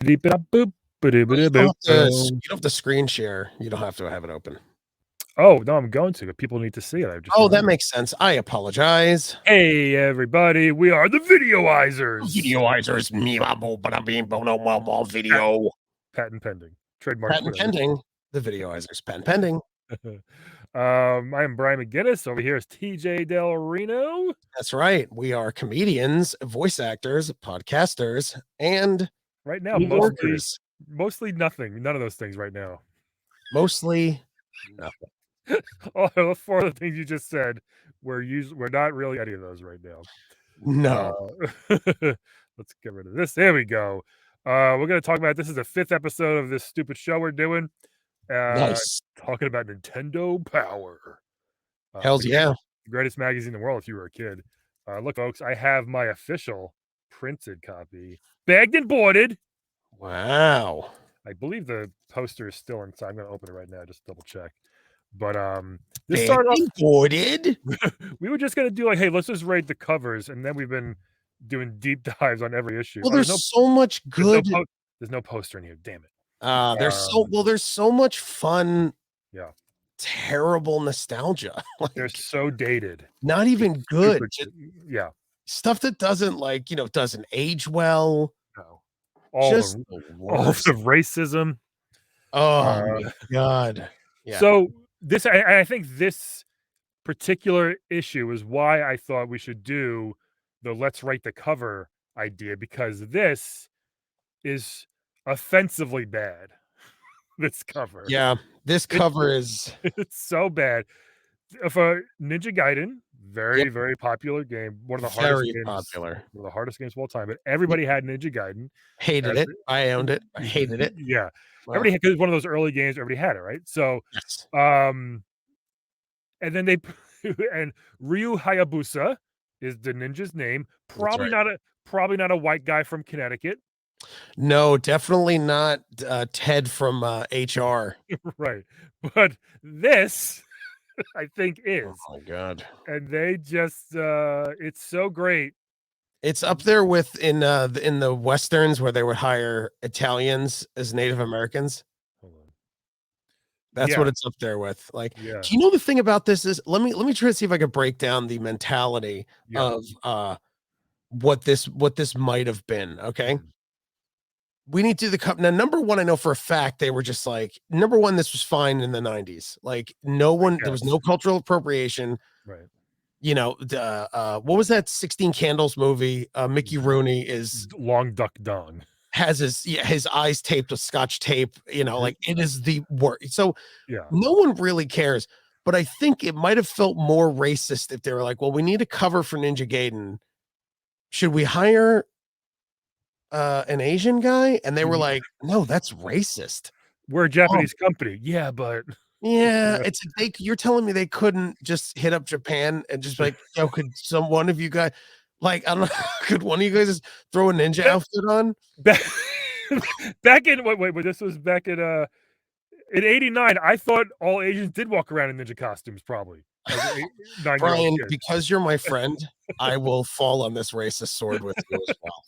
Beep-a-boop, Well, you ba-doop-a-doop, boom. don't have to screen share. You don't have to have it open. Oh, no, I'm going to, but people need to see it, I just Oh, that remembered. makes sense. I apologize. Hey, everybody, we are the Videoizers. Videoizers, me, bada beam, bono, video. Patent pending. Trademark, Patent whatever. pending. The Videoizers, patent pending. I am Brian McGinnis. Over here is TJ Del Reno. That's right. We are comedians, voice actors, podcasters, and Right now, New Yorkers. mostly nothing. None of those things right now. Mostly nothing. All the four of the things you just said, we're not really any of those right now. No. Let's get rid of this. There we go. We're gonna talk about this is the 5th episode of this stupid show we're doing. Nice. Talking about Nintendo Power. Hells yeah. The greatest magazine in the world if you were a kid. Look, folks, I have my official printed copy, bagged and boarded. Wow. I believe the poster is still inside. I'm gonna open it right now, just double check. But this Bagged started off. and boarded. We were just gonna do like, hey, let's just rate the covers, and then we've been doing deep dives on every issue. Well, there's so much good. There's no poster in here. Damn it. There's so much fun. Yeah. Terrible nostalgia. Like, they're so dated. Not even good. Yeah. Stuff that doesn't doesn't age well. No. All the racism. Oh my God. Yeah. So I think this particular issue is why I thought we should do the let's write the cover idea, because this is offensively bad. This cover. Yeah, this cover is it's so bad. For Ninja Gaiden, very popular game. One of the hardest games, popular. One of the hardest games of all time. But everybody had Ninja Gaiden. Hated it. I owned it. I hated it. Yeah. Everybody had, because one of those early games, everybody had it, right? So yes. And then and Ryu Hayabusa is the ninja's name. Probably not a white guy from Connecticut. No, definitely not Ted from HR. Right. But this I think is. Oh my God. And they just it's so great. It's up there with in the Westerns where they would hire Italians as Native Americans. That's what it's up there with. Like, do you know the thing about this is let me try to see if I can break down the mentality of what this might have been. Okay. We need to do the cup. Now, number one, I know for a fact they were just like, number one, this was fine in the 90s. Like, there was no cultural appropriation. Right. You know, what was that 16 Candles movie? Mickey Rooney is Long Duck Dong. Has his eyes taped with Scotch tape, you know, like it is the work. So no one really cares. But I think it might have felt more racist if they were like, well, we need a cover for Ninja Gaiden. Should we hire an Asian guy? And they were like, no, that's racist. We're a Japanese company. Yeah, but it's you're telling me they couldn't just hit up Japan and just be like, yo, could one of you guys, like, I don't know, could one of you guys just throw a ninja outfit on? Back in wait, this was back in 89. I thought all Asians did walk around in ninja costumes, probably. Brian, because you're my friend, I will fall on this racist sword with you as well.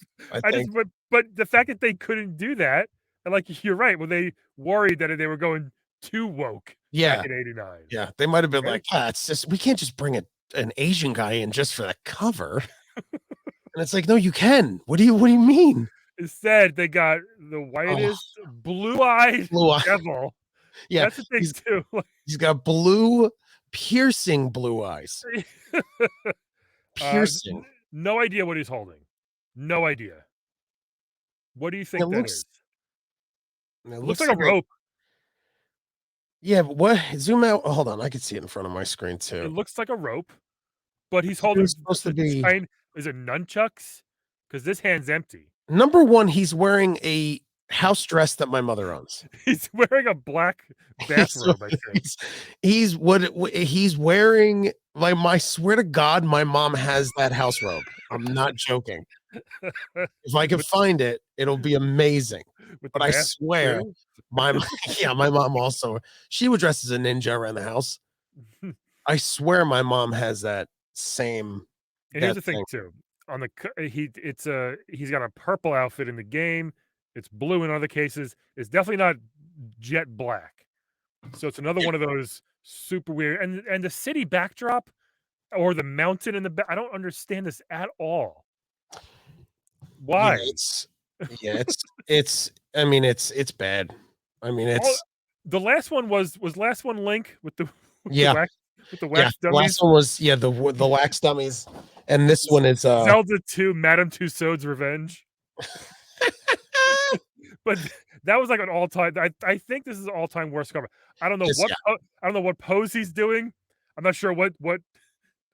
But the fact that they couldn't do that, and like you're right, when they worried that they were going too woke back in 89. Yeah, they might have been like, it's just we can't just bring an Asian guy in just for the cover. And it's like, no, you can. What do you mean? Instead, they got the whitest, blue-eyed devil. Yeah, that's the thing too. He's got piercing blue eyes. Piercing. No idea what he's holding. No idea. What do you think that is? It looks like a rope. Yeah, but what? Zoom out. Oh, hold on, I can see it in front of my screen too. It looks like a rope, but he's holding. Supposed to be. Is it nunchucks? Because this hand's empty. Number one, he's wearing a house dress that my mother owns. He's wearing a black bathrobe. I think he's wearing. Like, I swear to God, my mom has that house robe. I'm not joking. If I can find it, it'll be amazing. But I swear, my mom also, she would dress as a ninja around the house. I swear my mom has that same. And here's the thing too. On the he's got a purple outfit in the game. It's blue in other cases. It's definitely not jet black. So it's another one of those super weird. And the city backdrop or the mountain in the back. I don't understand this at all. Yeah, Why? it's I mean, it's bad. I mean, All it's the last one was last one Link with the yeah, with the yeah. wax The last dummies. one was the wax dummies, and this one is Zelda 2, Madame Tussauds Revenge. But that was like an all-time. I think this is an all-time worst cover. I don't know just what yeah. I don't know what pose he's doing. I'm not sure what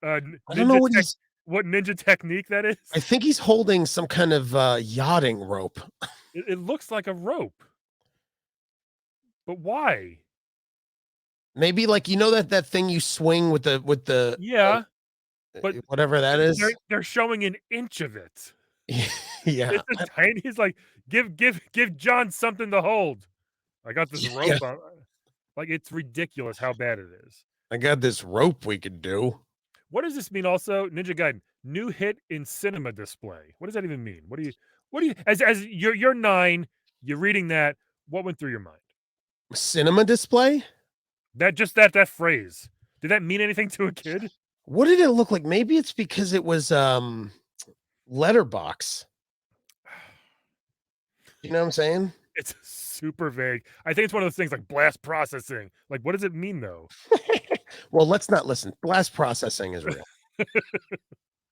I don't know what he's. what ninja technique that is. I think he's holding some kind of yachting rope. It looks like a rope. But why? Maybe like that thing you swing with the Yeah, but whatever that is. they're showing an inch of it. Yeah, It's a tiny. He's like, give John something to hold. I got this yeah. rope. Like it's ridiculous how bad it is. I got this rope we could do. What does this mean? Also, Ninja Gaiden new hit in cinema display. What does that even mean? What do you as you're 9, you're reading that. What went through your mind? Cinema display? That phrase. Did that mean anything to a kid? What did it look like? Maybe it's because it was letterbox. You know what I'm saying? It's super vague. I think it's one of those things like blast processing. Like, what does it mean though? Well, let's not listen. Blast processing is real.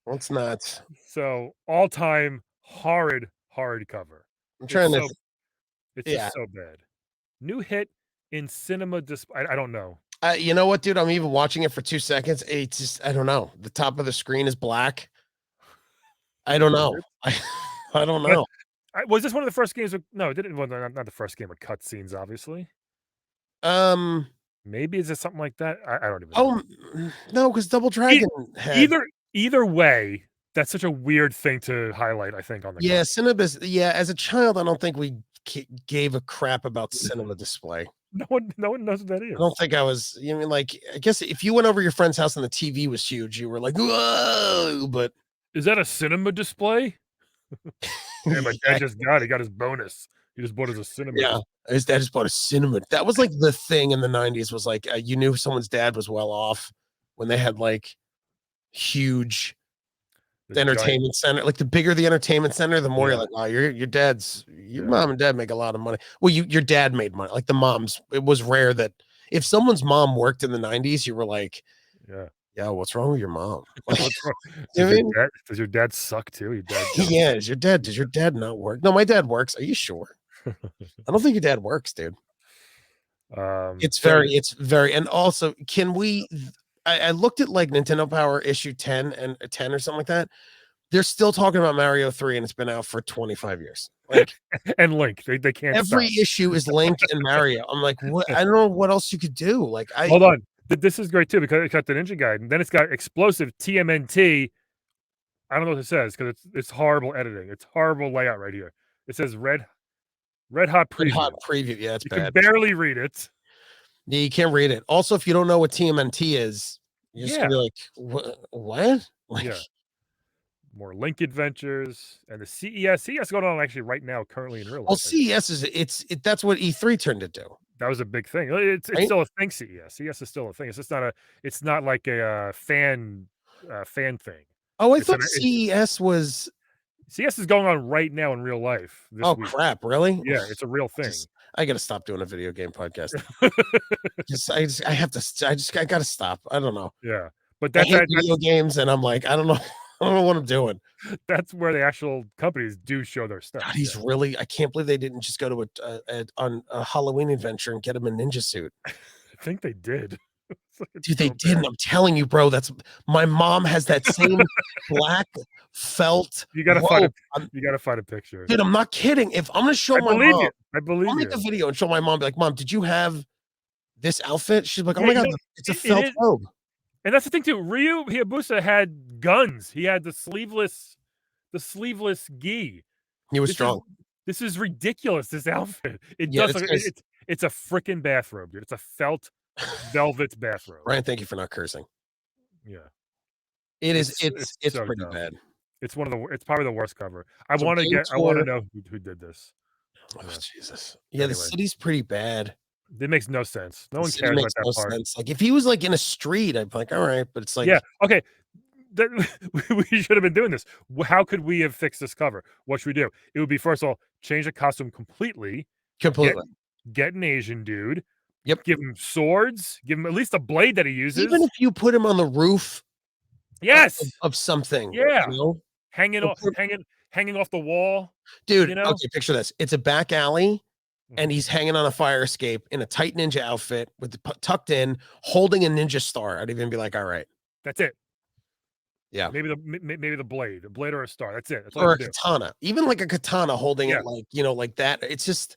Let's not. So all-time horrid cover. I'm It's trying so to. it's Yeah. just so bad. New hit in cinema display. I don't know. You know what, dude? I'm even watching it for 2 seconds. It's just I don't know. The top of the screen is black. I don't know. I don't But know. was this one of the first games with no, it didn't well, not the first game with cutscenes, obviously. Um. Maybe is it something like that? I don't even know. Oh no, because Double Dragon had Either way, that's such a weird thing to highlight, I think, on the yeah, cover. cinema. Yeah, as a child, I don't think we gave a crap about cinema display. No one knows what that is. I don't think I was. You mean like I guess if you went over your friend's house and the TV was huge, you were like, whoa! But Is that a cinema display? Yeah, my yeah, dad just got it. He got his bonus. He just bought it as a cinema. yeah. His dad just bought a cinema. That was like the thing in the '90s. Was like you knew someone's dad was well off when they had like huge The giant, entertainment center. Like the bigger the entertainment center, the more yeah, you're like, oh, your yeah, mom and dad make a lot of money. Well, your dad made money. Like the moms, it was rare that if someone's mom worked in the '90s, you were like, yeah. yeah, what's wrong with your mom? Like, What's wrong? you know what I mean? Does your dad suck too? Your dad Yeah, does your dad not work? No, my dad works. Are you sure? I don't think your dad works, dude. So It's very, and also, can we? I looked at like Nintendo Power issue 10 and 10 or something like that. They're still talking about Mario 3, and it's been out for 25 years. Like and Link, they can't every stop. issue is Link and Mario. I'm like, what? I don't know what else you could do. Like, Hold on. This is great too because it's got the Ninja Gaiden. Then it's got explosive TMNT. I don't know what it says because it's horrible editing. It's horrible layout right here. It says red hot Red preview. Hot preview. Yeah, it's You bad. can barely read it. Yeah, you can't read it. Also, if you don't know what TMNT is, you're just gonna be like, what? Like, Yeah. More Link adventures and the CES going on actually right now, currently in real life. well, CES that's what E3 turned into. That was a big thing. It's Right? still a thing. CES. CES is still a thing. It's just not it's not like a fan thing. Oh, I It's thought CES was. CES is going on right now in real life. This Oh week. crap! Really? Yeah, it's a real thing. I gotta stop doing a video game podcast. I gotta stop. I don't know. Yeah, but I that's hate video games, and I'm like, I don't know. I don't know what I'm doing. that's where the actual companies do show their stuff. God, he's really. I can't believe they didn't just go to a Halloween adventure and get him a ninja suit. I think they did. Dude, they didn't. I'm telling you, bro. That's my mom has that same black felt. You gotta robe. find a picture. Dude, I'm not kidding. If I'm gonna show I my believe mom, you. I believe I'll you. make a video and show my mom. Be like, Mom, did you have this outfit? She's like, oh Yeah, my you god, know, it's a it felt is robe. and that's the thing too. Ryu Hayabusa had guns. He had the sleeveless gi. He was This strong. this is ridiculous, this outfit. It Yeah, does look it's a freaking bathrobe, dude. It's a felt velvet bathrobe. Ryan, thank you for not cursing. Yeah. It is. It's It's so pretty dumb. bad. It's probably the worst cover. I So wanna Game know Tour- who did this. Oh, Yeah. Jesus. Yeah, the Anyway, city's pretty bad. it makes no sense. No The one city cares about makes that no part. sense. Like, if he was, like, in a street, I'd be like, "Alright," but it's like Yeah. Okay. That we should have been doing this. How could we have fixed this cover? What should we do? It would be first of all, change the costume completely. Get completely. get an Asian dude. Yep. Give him swords. Give him at least a blade that he Even uses. if you put him on the roof of Yes. something, Yeah. you know? Hanging Or off put hanging off the wall, dude, you know? okay, picture this. It's a back alley, and Mhm. he's hanging on a fire escape in a tight ninja outfit with the tucked in, holding a ninja star. I'd even be like, "Alright." That's it. Yeah. Maybe maybe the blade, a blade or a star. That's it. That's all you Or have a to do. katana. Even, like, a katana holding Yeah. it, like, you know, like that. It's just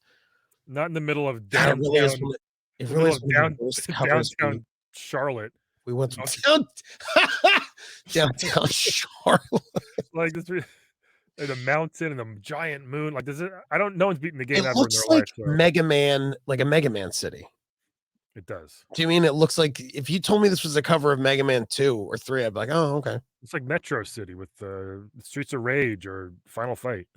Not in the middle of God, it really is downtown it the really middle is of one of the worst covers downtown Charlotte. we went No, to downtown Charlotte. like this the mountain and the giant moon. Like this is I don't no one's beaten the It game ever in looks their like life, so Mega Man, like a Mega Man city. it does. Do you mean it looks like if you told me this was a cover of Mega Man 2 or 3, I'd be like, "Oh, okay." It's like Metro City with Streets of Rage or Final Fight.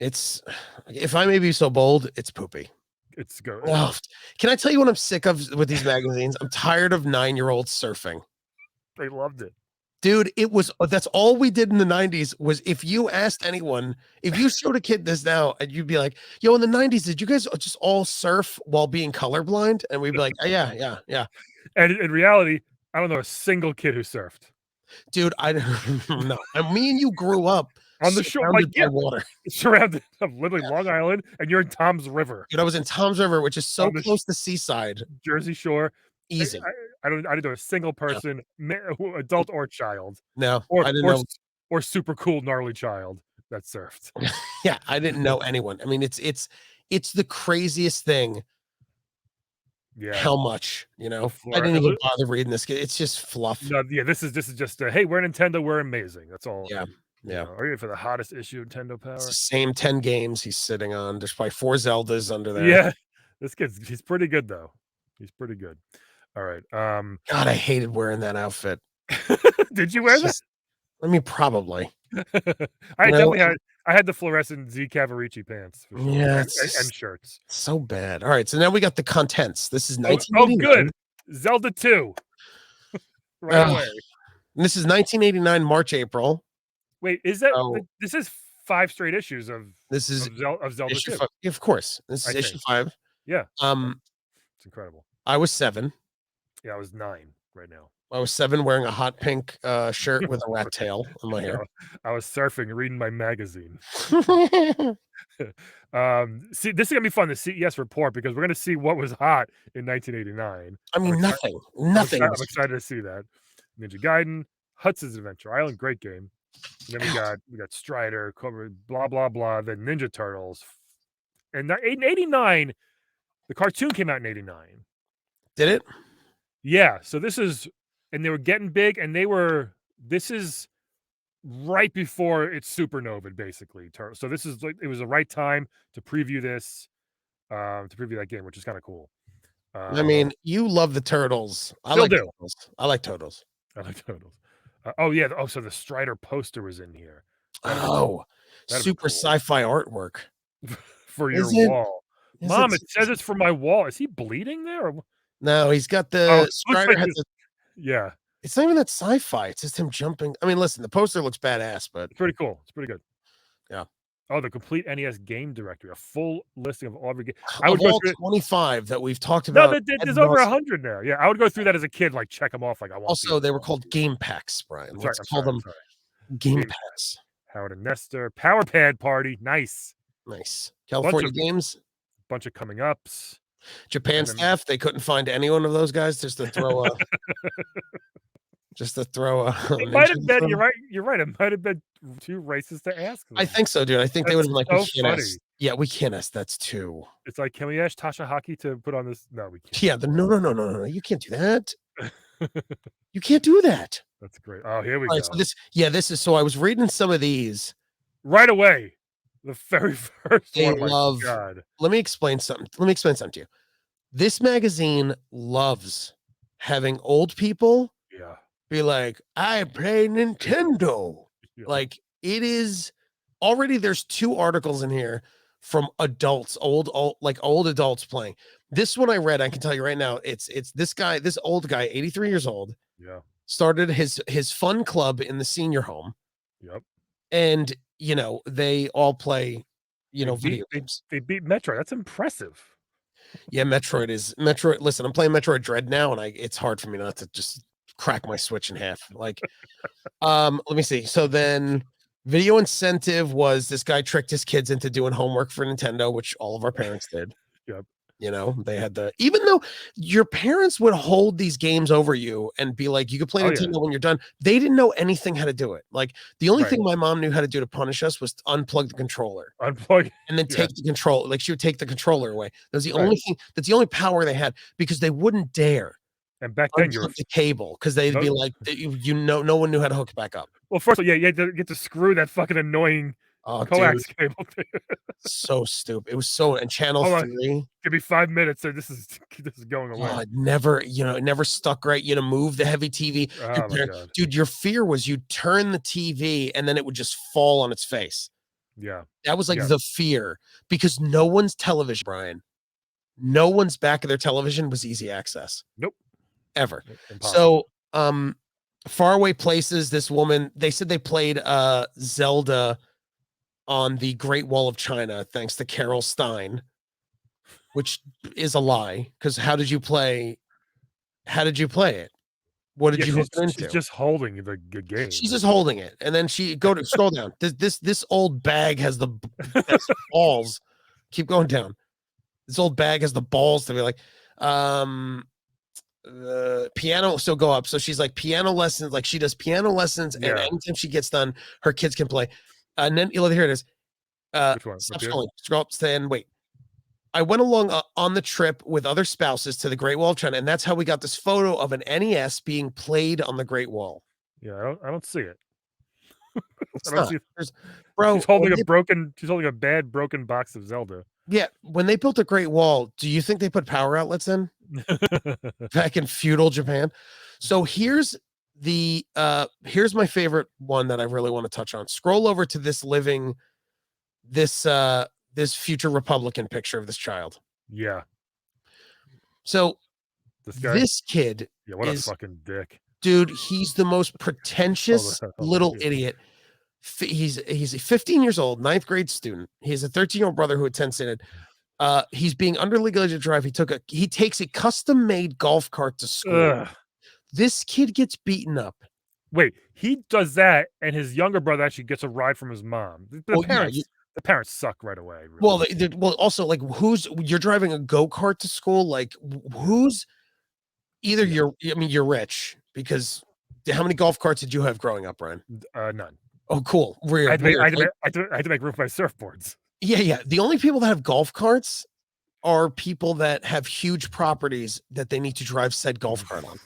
It's if I may be so bold, it's poopy. It's go Oh, can I tell you what I'm sick of with these magazines? I'm tired of 9-year-olds surfing. they loved it. Dude, it was that's all we did in the 90s was if you asked anyone, if you showed a kid this now, and you'd be like, "Yo, in the 90s, did you guys just all surf while being colorblind?" And we'd be like, yeah, yeah, yeah." And in reality, I don't know a single kid who surfed. Dude, I don't know. And me and you grew up On the shore, like, surrounded by yeah, water. surrounded of literally Yeah. Long Island, and you're in Tom's River Dude, I was in Tom's River, which is so on the close to seaside. Jersey Shore. I Easy. I didn't know a single Yeah. person, adult or child, No, or I didn't or know. s or super cool gnarly child that surfed. Yeah, I didn't know anyone. I mean, it's the craziest thing Yeah, how much, you the know? I floor didn't even bother reading this. It's just fluff. no, yeah, this is just, "Hey, we're Nintendo, we're amazing." That's all, Yeah, you yeah. know. Are you for the hottest issue of Nintendo It's the Power? same 10 games he's sitting on. There's probably 4 Zeldas under there. Yeah, this kid's he's pretty good, though. He's pretty good. Alright, God, I hated wearing that outfit. did you It's wear that? just I mean, probably. I You know, definitely had the fluorescent Z Cavaricci pants for sure, yeah, and it's just shirts. so bad. Alright, so now we got the contents. This is Oh, 1989. good. Zelda 2 right Ugh, away. this is 1989, March, April. Wait, is that So, this is 5 straight issues this is of Zelda issue 2, 5 of course. This I is issue think. 5. Yeah, Um, it's incredible. I was 7. Yeah, I was 9 right now. I was 7 wearing a hot pink, shirt with a rat tail on my Yeah, hair. I was surfing, reading my magazine. See, this is gonna be fun, the CES report, because we're gonna see what was hot in 1989. I mean, nothing. Nothing I'm was excited to see that. Ninja Gaiden, Hudson's Adventure Island, great game. And then we got Strider, Cobra, blah blah blah. Then Ninja Turtles, and in '89, the cartoon came out in '89. Did it? Yeah, so this is, and they were getting big, and they were. This is right before it's supernova, basically. So this is like it was the right time to preview this, to preview that game, which is kind of cool. I mean, you love the turtles. I Still like do. turtles. I like turtles. I like Turtles. Oh yeah. Oh, so the Strider poster was in here. That'd be Oh, that'd be super cool sci-fi artwork. for your Is it? wall. Is Mom, it? it says it's for my wall. Is he bleeding there? No, he's got Oh, the it looks Strider like has this. a Yeah, it's not even that sci-fi. It's just him jumping. I mean, listen, the poster looks badass, but it's pretty cool. It's pretty good. yeah. Oh, the complete NES game directory, a full listing of all of your games. I Of would go all through. 25 that we've talked No, about ad there's over nauseam. 100 now. Yeah, I would go through that as a kid, like check them off. Like I want. Also, these, they I were want called these. game packs, Brian. I'm sorry. Let's I'm call sorry. I'm them sorry. game Game packs. Howard and Nestor, Power Pad Party, nice. Nice. California Games, Bunch of coming ups. Japan And then- staff, they couldn't find any one of those guys just to throw a It might have been. You're right. It might have been too racist to ask them. I think so, dude. I think they That's would have been like, so we can't funny. ask. Yeah, we can't ask. That's too. It's like, can we ask Tasha Hockey to put on this? No, we can't. Yeah, no. You can't do that. You can't do that. That's great. Oh, here we All right, go. so this is so I was reading some of these. Right away, the very first They one. My love God. Let me explain something. Let me explain something to you. This magazine loves having old people Yeah. be like, I play Nintendo. Yeah. Like it is already there's 2 articles in here from adults, old adults playing. This one I read, I can tell you right now, it's this old guy, 83 years old, Yeah. started his fun club in the senior home, Yep. and they all play video They, games. they beat Metro. That's impressive. Yeah, Metroid. Listen, I'm playing Metroid Dread now, and it's hard for me not to just crack my Switch in half. Like, let me see. So then, video incentive was this guy tricked his kids into doing homework for Nintendo, which all of our parents did. Yep. They had even though your parents would hold these games over you and be like, you could play Nintendo when you're done, they didn't know anything how to do it. Like, the only thing my mom knew how to do to punish us was to unplug the controller. Unplug. And then take the control. Like, she would take the controller away. That was the only thing. That's the only power they had, because they wouldn't dare. And back then, unplug the cable, because they'd be like, no one knew how to hook it back up. Well, first of all, you had to get to screw that fucking annoying coax cable. So stupid. It was so. And channel 3. Give me 5 minutes, or this is going away. It never stuck right. Move the heavy TV. Oh my God. Dude, your fear was you'd turn the TV and then it would just fall on its face. Yeah. That was like the fear, because no one's television, Brian, no one's back of their television was easy access. Nope. Ever. Impossible. So, Faraway Places, this woman, they said they played Zelda on the Great Wall of China, thanks to Carol Stein, which is a lie, because how did you play it? What did you hook it into? She's just holding the game. She's just holding it, and then scroll down. This old bag has the best balls. Keep going down. This old bag has the balls to be like, piano. So go up. So she's like piano lessons. Like, she does piano lessons, and anytime she gets done, her kids can play. And then here it is. Stop scrolling. Scroll up. Stand. Wait. I went along on the trip with other spouses to the Great Wall of China, and that's how we got this photo of an NES being played on the Great Wall. Yeah, I don't see it. Bro, she's holding a bad broken box of Zelda. Yeah, when they built the Great Wall, do you think they put power outlets in back in feudal Japan? So here's my favorite one that I really want to touch on. Scroll over to this future Republican picture of this child. Yeah. So this kid, what a fucking dick. Dude, he's the most pretentious little idiot. He's 15 years old, 9th grade student. He has a 13-year-old brother who attends Synod. He's being underlegally to drive. He takes a custom-made golf cart to school. Ugh. This kid gets beaten up. Wait, he does that, and his younger brother actually gets a ride from his mom. The parents suck right away. Really. Well, also, like, you're driving a go-kart to school? Like, who's either you're rich, because how many golf carts did you have growing up, Brian? None. Oh, cool. I had to make room for my surfboards. Yeah. The only people that have golf carts are people that have huge properties that they need to drive said golf cart on.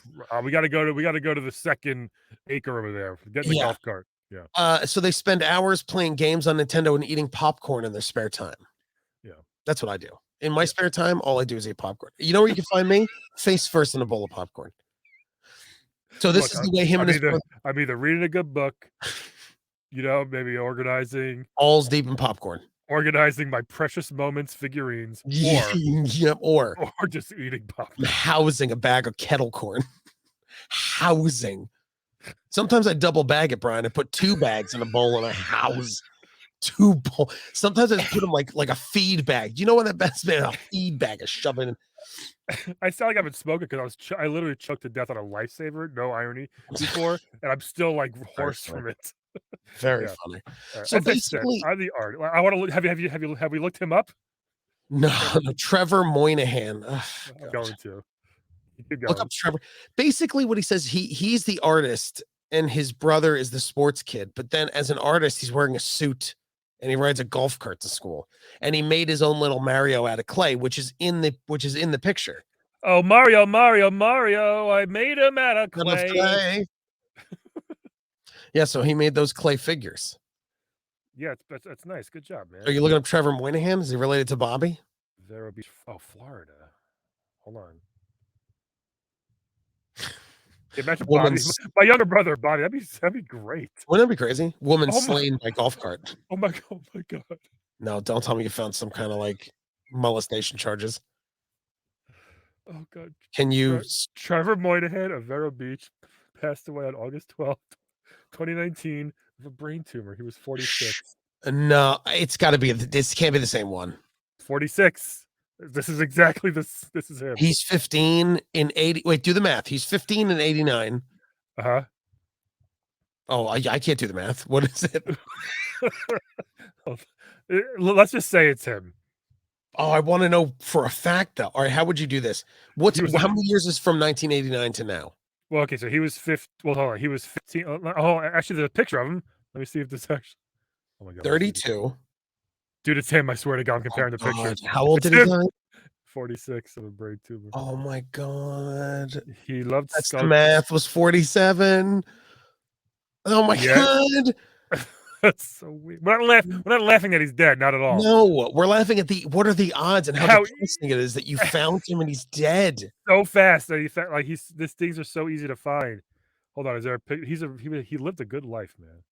We got to go to the second acre over there. Get in the golf cart. Yeah. So they spend hours playing games on Nintendo and eating popcorn in their spare time. Yeah. That's what I do. In my spare time, all I do is eat popcorn. You know where you can find me? Face first in a bowl of popcorn. So this is the way him and his brother. I'm either reading a good book, maybe organizing. All's deep in popcorn. Organizing my precious moments figurines, or just eating popcorn. Housing a bag of kettle corn. Housing. Sometimes I double bag it, Brian. I put 2 bags in a bowl and I house 2 bowls. Sometimes I just put them like a feed bag. Do you know what that best man? A feed bag is shoving. I sound like I've been smoking because I literally choked to death on a lifesaver. No irony before, and I'm still like hoarse from it. Very funny. So basically, I'm the art. I want to look. Have we looked him up? No, Trevor Moynihan. I'm going to look up Trevor. Basically, what he says, he's the artist and his brother is the sports kid. But then, as an artist, he's wearing a suit and he rides a golf cart to school. And he made his own little Mario out of clay, which is in the picture. Oh, Mario! I made him out of clay. Yeah, so he made those clay figures. Yeah, that's nice. Good job, man. Are you looking up Trevor Moynihan? Is he related to Bobby? Vero Beach. Oh, Florida. Hold on. Imagine Bobby, my younger brother, Bobby. That'd be great. Wouldn't that be crazy? Woman slain by golf cart. Oh my god. No, don't tell me you found some kind of like molestation charges. Oh God. Can you? Trevor Moynihan of Vero Beach passed away on August 12th, 2019 of a brain tumor. He was 46. No, it's got to be. This can't be the same one. 46. This is exactly this. This is him. He's 15 in 80. Wait, do the math. He's 15 in 89. Uh-huh. Oh, I can't do the math. What is it? Let's just say it's him. Oh, I want to know for a fact though. All right, how would you do this? How many years is from 1989 to now? Well, okay, so he was 15. Well, hold on. He was 15. Oh, actually, there's a picture of him. Let me see if this actually. Oh my God. 32. Dude, it's him. I swear to God, I'm comparing the pictures. How old did he die? 46 of a brain tumor. Oh my God. He loved That's the math was 47. Oh my God. That's so weird. We're not laughing that he's dead, not at all. No, we're laughing at what are the odds and how depressing it is that you found him and he's dead so fast that these things are so easy to find. Hold on, is there a pic? He lived a good life, man.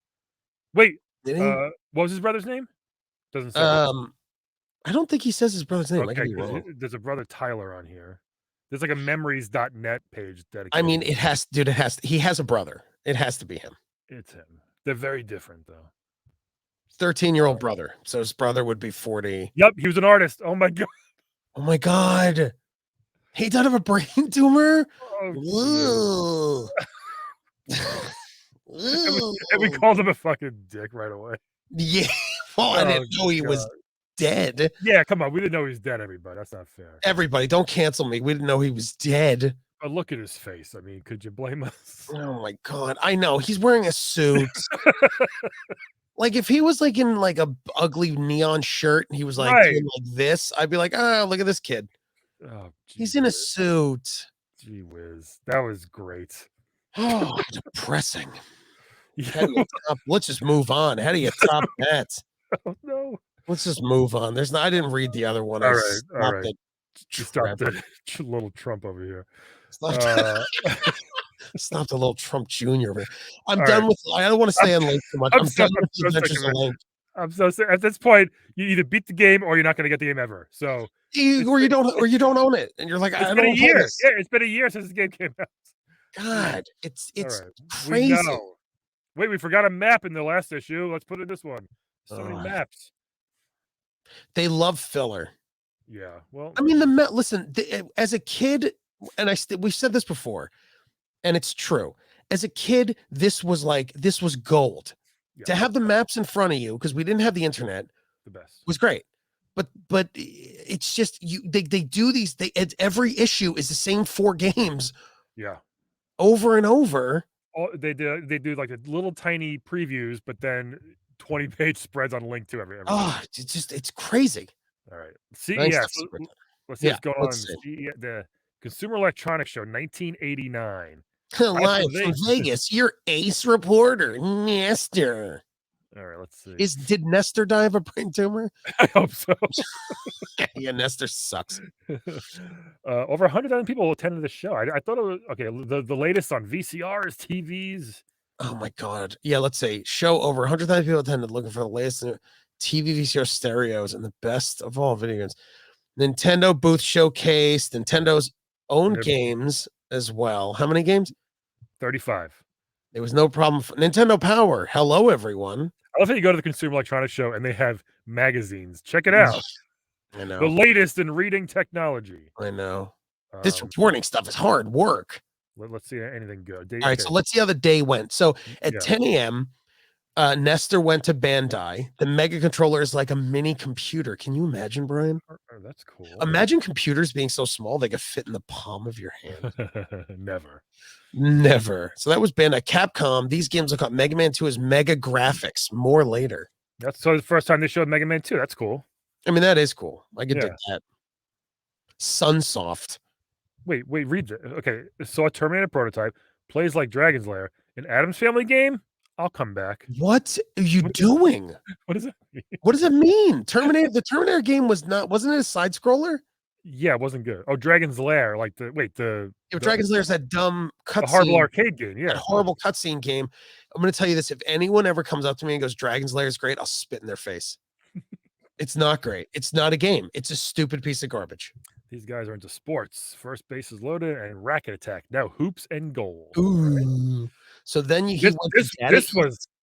Wait, did he? What was his brother's name? Doesn't say. I don't think he says his brother's name. Okay, I could be wrong. There's a brother Tyler on here. There's like a memories.net page dedicated. I mean, it has, dude. He has a brother. It has to be him. It's him. They're very different though. 13-year-old brother. So his brother would be 40. Yep, he was an artist. Oh my God. Oh my God. He died of a brain tumor. Oh, and we called him a fucking dick right away. Yeah. Well, I didn't know he was dead. Yeah, come on. We didn't know he was dead, everybody. That's not fair. Everybody, don't cancel me. We didn't know he was dead. But look at his face. I mean, could you blame us? Oh my God. I know. He's wearing a suit. Like if he was like in like a ugly neon shirt and he was like doing like this, I'd be like, oh, look at this kid. Oh, he's in a suit. Gee whiz. That was great. Oh, depressing. Let's just move on. How do you top that? Oh no. Let's just move on. I didn't read the other one. All right. Stop the little Trump over here. Stop the little Trump Jr. I'm done with. I don't want to stay on link too much. I'm done with the Adventures of Link. I'm so at this point, you either beat the game or you're not going to get the game ever. So or you don't own it, and you're like, I don't want to play this. Yeah, it's been a year since the game came out. God, it's crazy. Wait, we forgot a map in the last issue. Let's put it in this one. So many maps. They love filler. Yeah. Well, I mean, listen, as a kid, and we've said this before, and it's true. As a kid, this was gold. Yeah. To have the maps in front of you, because we didn't have the internet, the best was great. But it's just they do these. Every issue is the same 4 games. Yeah. Over and over. They do like a little tiny previews, but then 20-page spreads on link to every. Oh, it's crazy. All right. CES. Let's see what's going on. The Consumer Electronics Show 1989. Live from Vegas, your ace reporter, Nestor. All right, let's see. Did Nestor die of a brain tumor? I hope so. Yeah, Nestor sucks. Over 100,000 people attended the show. I thought it was okay. The latest on VCRs, TVs. Oh my God. Yeah, let's say show over 100,000 people attended looking for the latest TV VCR stereos and the best of all video games. Nintendo booth showcased Nintendo's own games as well. How many games? 35. There was no problem. Nintendo Power. Hello, everyone. I love how you go to the Consumer Electronics Show and they have magazines. Check it out. I know. The latest in reading technology. I know. This reporting stuff is hard work. Let's see anything good. All right, so let's see how the day went. So at 10 a.m., Nestor went to Bandai. The Mega Controller is like a mini computer. Can you imagine, Brian? Oh, that's cool. Imagine computers being so small they could fit in the palm of your hand. Never. So that was Bandai. Capcom. These games look up. Mega Man 2 is Mega Graphics. More later. That's the first time they showed Mega Man 2. That's cool. I mean, that is cool. I could dig that. Sunsoft. Wait, read it. Okay, saw a Terminator prototype, plays like Dragon's Lair, an Addams Family game. I'll come back. What are you doing? What does that mean? What does it mean? The Terminator game wasn't it a side scroller? Yeah, it wasn't good. Oh, Dragon's Lair, like Dragon's Lair is that dumb cutscene. Horrible arcade game, yeah. That horrible cutscene game. I'm gonna tell you this: if anyone ever comes up to me and goes, "Dragon's Lair is great," I'll spit in their face. It's not great. It's not a game. It's a stupid piece of garbage. These guys are into sports. First base is loaded and racket attack. Now hoops and goal. Ooh. So then he went to get it.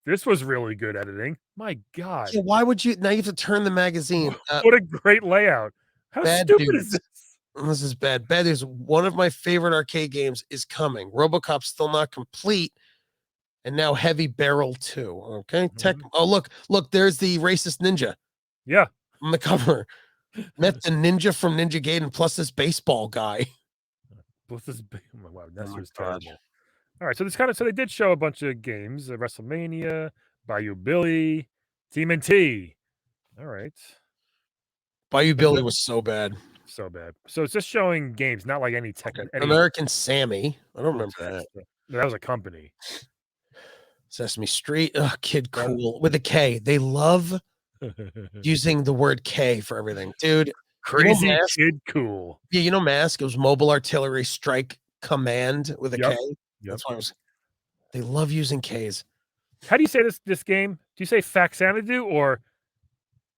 This was really good editing. My God. Yeah, why would you now you have to turn the magazine? What a great layout. How stupid is this? This is bad. Bad news. One of my favorite arcade games is coming. RoboCop's still not complete. And now Heavy Barrel 2. Okay. Oh, look, there's the racist ninja. Yeah. On the cover. Met the ninja from Ninja Gaiden plus this baseball guy. Plus this wow, that's just terrible. All right, so so they did show a bunch of games, WrestleMania, Bayou Billy, TMNT. All right. Bayou Billy was so bad. So bad. So it's just showing games, not like any tech. American Sammy. I don't remember that. That was a company. Sesame Street. Kid Cool with a K. They love using the word K for everything. Dude. Crazy Kid Cool. Yeah, Mask? It was Mobile Artillery Strike Command with a K. That's why they love using Ks. How do you say this game? Do you say Faxanadu or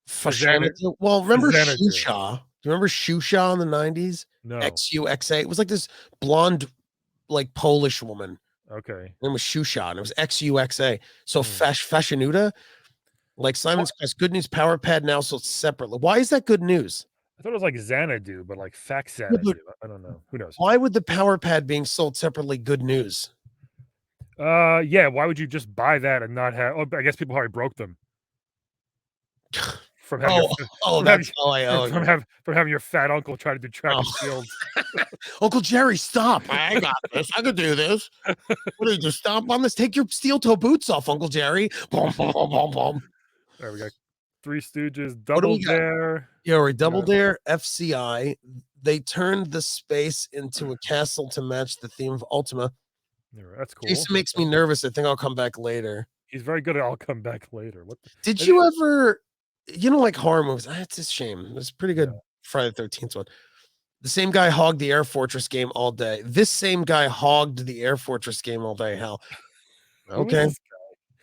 Faxanadu? Well, remember Shusha? Do you remember Shusha in the 90s? No. XUXA. It was like this blonde, like Polish woman. Okay. It was Shusha, and it was XUXA. So Fashionuda, like Simon's Quest, Good News Power Pad now sold separately. Why is that good news? I thought it was like Xanadu, but like Faxanadu. I don't know. Who knows? Why would the Power Pad being sold separately good news? Yeah. Why would you just buy that and not have? Oh, I guess people already broke them. From having from having your fat uncle try to do track and field. Uncle Jerry, stop! I got this. I could do this. What do you just stomp on this? Take your steel toe boots off, Uncle Jerry. Boom, boom, boom, boom, boom. There we go. Three Stooges, Double Dare. Yeah, right. Double Dare, FCI. They turned the space into a castle to match the theme of Ultima. Yeah, that's cool. Jason makes me nervous. I think I'll come back later. He's very good at I'll come back later. Did you ever, like horror movies? It's a shame. It's pretty good Friday the 13th one. The same guy hogged the Air Fortress game all day. This same guy hogged the Air Fortress game all day. Hell. Okay.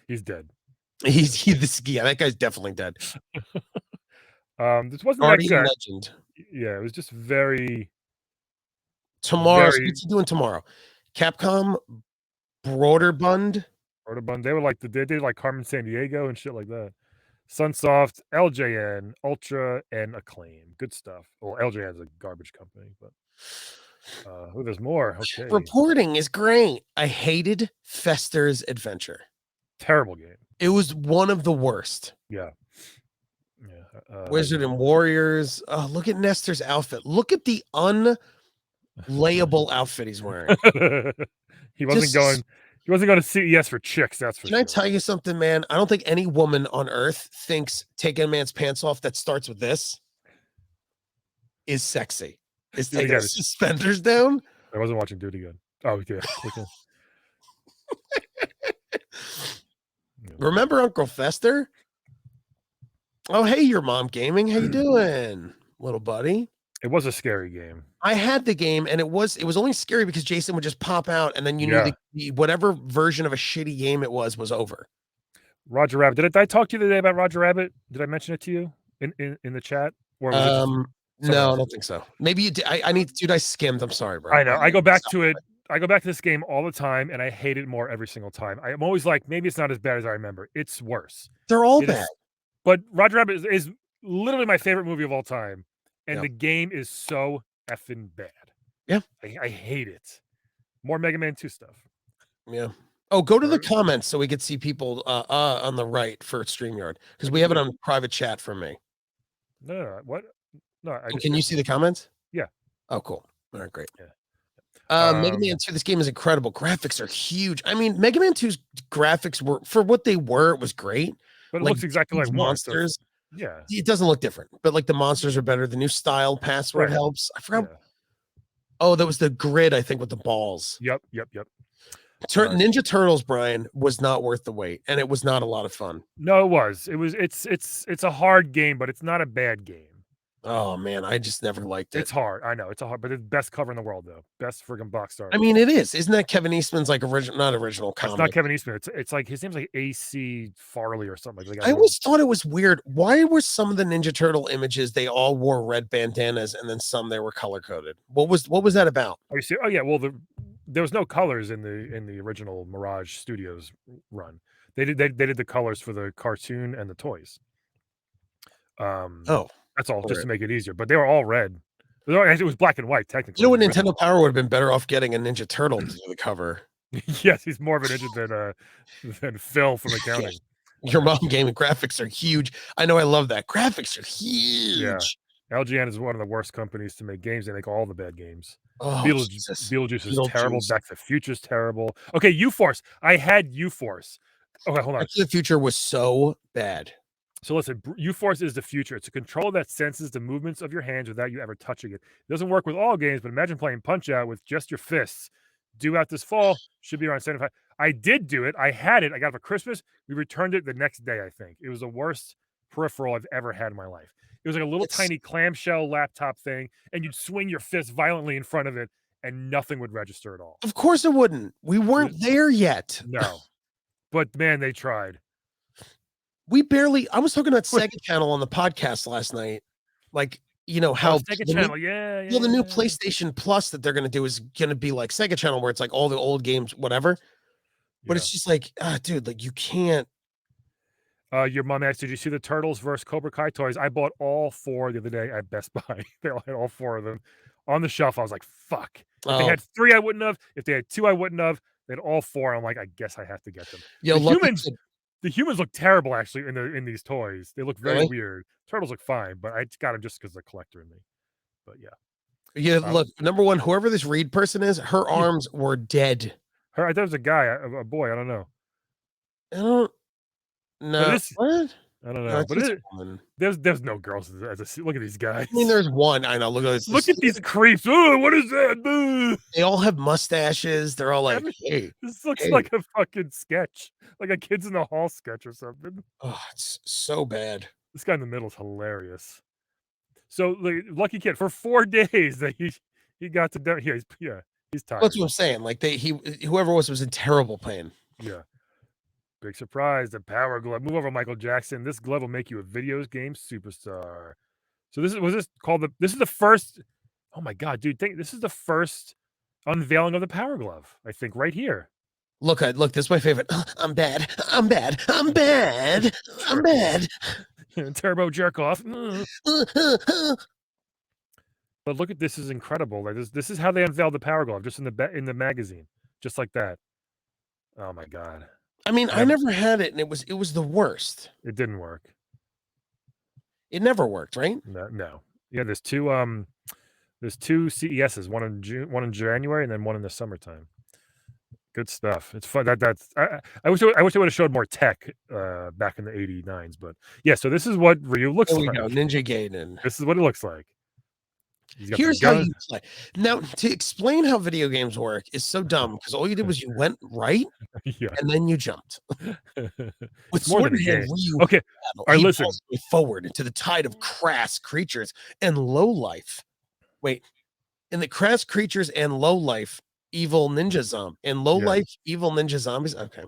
He's dead. That guy's definitely dead. This wasn't Guardian Legend. Yeah, it was just very. Tomorrow, what's he doing tomorrow? Capcom, Broderbund. They were like they did like Carmen Sandiego and shit like that. Sunsoft, LJN, Ultra, and Acclaim. Good stuff. Well, LJN is a garbage company, but there's more. Okay. Reporting is great. I hated Fester's Adventure. Terrible game. It was one of the worst. Yeah. Wizard and Warriors. Oh, look at Nestor's outfit. Look at the unlayable outfit he's wearing. He wasn't going to CES for chicks, that's for sure. Can I tell you something, man? I don't think any woman on earth thinks taking a man's pants off that starts with this is sexy. Is taking his suspenders down? I wasn't watching Do It Again. Oh, yeah. Remember Uncle Fester? Oh, hey, your mom gaming. How you doing, little buddy? It was a scary game. I had the game, and it was only scary because Jason would just pop out, and then you knew the whatever version of a shitty game it was over. Roger Rabbit. Did I talk to you the other day about Roger Rabbit? Did I mention it to you in the chat? Or was no, I don't think so. Maybe you did. I skimmed. I'm sorry, bro. I know. I go back to it. I go back to this game all the time, and I hate it more every single time. I'm always like, maybe it's not as bad as I remember. It's worse. They're all bad. But Roger Rabbit is literally my favorite movie of all time, and the game is so effing bad. Yeah, I hate it. More Mega Man 2 stuff. Yeah. Oh, go to the comments so we could see people on the right for StreamYard because we have it on private chat from me. No, what? No, can you see the comments? Yeah. Oh, cool. All right, great. Yeah. Mega Man 2, this game is incredible. Graphics are huge. I mean, Mega Man 2's graphics were, for what they were, it was great. But it looks exactly like monsters. Yeah. It doesn't look different, but like the monsters are better. The new style password helps. I forgot. Yeah. Oh, that was the grid, I think, with the balls. Yep. Ninja Turtles, Brian, was not worth the wait, and it was not a lot of fun. No, it was. It's a hard game, but it's not a bad game. Oh man, I just never liked it. It's hard. I know it's a hard, but it's best cover in the world though. Best friggin' box art. I mean, it is. Isn't that Kevin Eastman's like original? Not original It's not comic. Kevin Eastman. It's like his name's like AC Farley or something. Like I always thought it was weird. Why were some of the Ninja Turtle images they all wore red bandanas and then some they were color coded? What was that about? Oh, you see? Oh yeah. Well, there was no colors in the original Mirage Studios run. They did the colors for the cartoon and the toys. Oh, That's all, just right. to make it easier. But they were all red. It was black and white technically. You know what? Nintendo Power would have been better off getting a Ninja Turtle to do the cover. Yes, he's more of an ninja than Phil from accounting. Your mom gaming graphics are huge. I know, I love that. Graphics are huge. Yeah. LGN is one of the worst companies to make games. They make all the bad games. Oh, Beetlejuice is terrible. Back to the Future's terrible. Okay, U-Force. I had U-Force. Okay, hold on. Back to the Future was so bad. So listen, U-Force is the future. It's a controller that senses the movements of your hands without you ever touching it. It doesn't work with all games, but imagine playing Punch-Out with just your fists. Due out this fall, should be around 75. I did do it. I had it. I got it for Christmas. We returned it the next day, I think. It was the worst peripheral I've ever had in my life. It was like a little tiny clamshell laptop thing, and you'd swing your fist violently in front of it, and nothing would register at all. Of course it wouldn't. We weren't there yet. No. But man, they tried. I was talking about Sega Channel on the podcast last night. Like, you know, how Sega Channel, yeah. Well, the new PlayStation Plus that they're gonna do is gonna be like Sega Channel, where it's like all the old games, whatever. But it's just like, dude, like you can't. Your mom asked, did you see the Turtles versus Cobra Kai toys? I bought all 4 the other day at Best Buy. They all had all 4 of them on the shelf. I was like, fuck. If they had 3, I wouldn't have. If they had 2, I wouldn't have. They had all 4. I'm like, I guess I have to get them. Yo, the humans look terrible actually in these toys. They look very weird. Turtles look fine, but I got them just because the collector in me. But yeah. Yeah, look, number one, whoever this Reed person is, her arms were dead. I thought it was a guy, a boy. I don't know. I don't know. What? I don't know. But there's no girls look at these guys. I mean, there's one. I know. Look at this. Look at these creeps. Oh, what is that? They all have mustaches. They're all like, hey. This looks like a fucking sketch. Like a Kids in the Hall sketch or something. Oh, it's so bad. This guy in the middle is hilarious. So lucky kid for 4 days that he got to do. He's tired. That's what I'm saying. Like whoever was in terrible pain. Yeah. Big surprise, the power glove. Move over, Michael Jackson. This glove will make you a video game superstar. So this is the first. Oh my god, dude! This is the first unveiling of the power glove. I think right here. Look, this is my favorite. I'm bad. I'm bad. I'm bad. I'm bad. Turbo jerk off. But look at this, is incredible. Like this is how they unveiled the power glove, just in the magazine, just like that. Oh my god. I mean, I never had it, and it was the worst. It didn't work. It never worked, right? No. Yeah, there's two CESs, one in June, one in January, and then one in the summertime. Good stuff. It's fun. I wish they would have showed more tech back in the 89s, but yeah. So this is what Ryu looks like. Go, Ninja Gaiden. This is what it looks like. Here's how you play. Now, to explain how video games work is so dumb because all you did was you went right and then you jumped. With Sword in Hand, okay. All right, listen. Forward into the tide of crass creatures and low life. Wait, in the crass creatures and low life, evil ninja zombie and low life evil ninja zombies. Okay.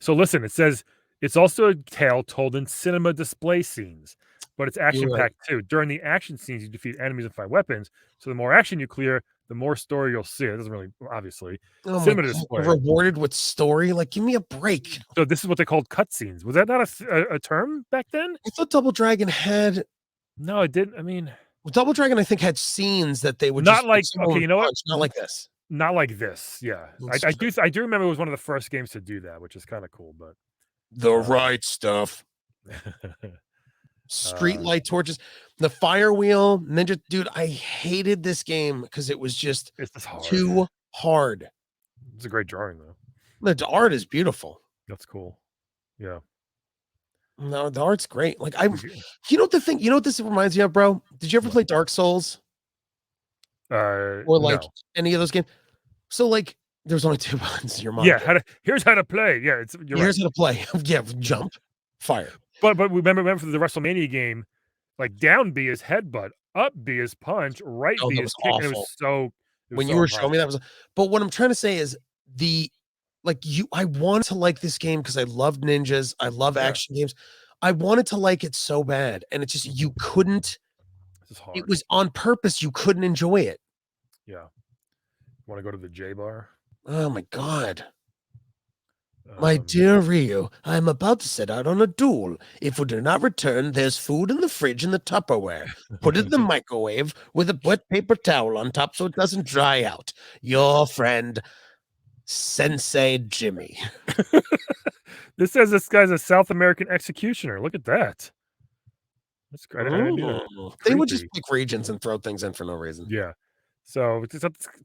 So listen, it says it's also a tale told in cinema display scenes. But it's action-packed too. During the action scenes, you defeat enemies and find weapons. So the more action you clear, the more story you'll see. It doesn't really, obviously. Cinema display. Rewarded with story? Like, give me a break. So this is what they called cutscenes. Was that not a term back then? I thought Double Dragon had. No, it didn't. I mean, Double Dragon, I think, had scenes that they would not like. Okay, you know what? Not like this. Not like this. Yeah, I do remember it was one of the first games to do that, which is kind of cool. But the right stuff. Street light torches, the fire wheel, ninja. Dude, I hated this game because it was just too hard. It's a great drawing though. The art is beautiful. That's cool. Yeah. No, the art's great. Like you know what this reminds me of, bro? Did you ever play Dark Souls? Or like any of those games? So like there's only 2 buttons in your mind. Yeah, here's how to play. Yeah, here's how to play. Yeah, jump, fire. But remember for the WrestleMania game, like down B is headbutt, up B is punch, right Oh, B that is was kick, and it awful. was so When you were showing me impressive. that was but what I'm trying to say is I wanted to like this game because I love ninjas, I love Yeah. action games. I wanted to like it so bad, and it's just you couldn't. This is It hard. was on purpose, you couldn't enjoy it. Yeah. Wanna go to the J bar? Oh my god. My Um, dear Ryu, I am about to set out on a duel. If we do not return, there's food in the fridge in the Tupperware. Put it in the microwave with a wet paper towel on top so it doesn't dry out. Your friend, Sensei Jimmy. this says this guy's a South American executioner. Look at that. That's great. I didn't do that. They would just Creepy. pick regions and throw things in for no reason. Yeah. So it's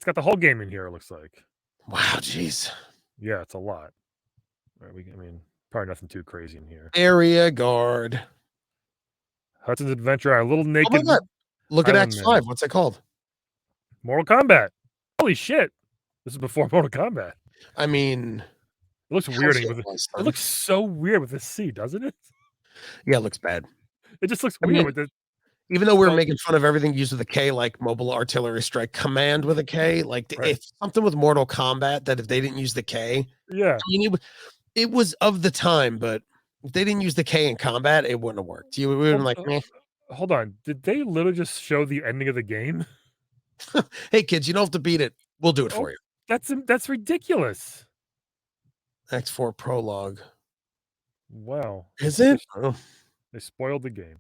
got the whole game in here, it looks like. Wow, jeez. Yeah, it's a lot. Right, I mean, probably nothing too crazy in here. Area guard. Hudson's Adventure, a little Oh my naked god. Look at Island Act Man. 5. What's that called? Mortal Kombat. Holy shit. This is before Mortal Kombat. I mean, It looks weird. With it son. looks so weird with the C, doesn't it? Yeah, it looks bad. It just looks I weird mean, with it. even though we're making fun of everything used with a K, like Mobile Artillery Strike Command with a K, like Right. if something with Mortal Kombat that if they didn't use the K, Yeah. I mean, it was of the time, but if they didn't use the K in combat, it wouldn't have worked. You would have been like, meh. Hold on. Did they literally just show the ending of the game? Hey kids, you don't have to beat it. We'll do it for you. That's ridiculous. Act 4 prologue. Wow. Is it? Oh. They spoiled the game.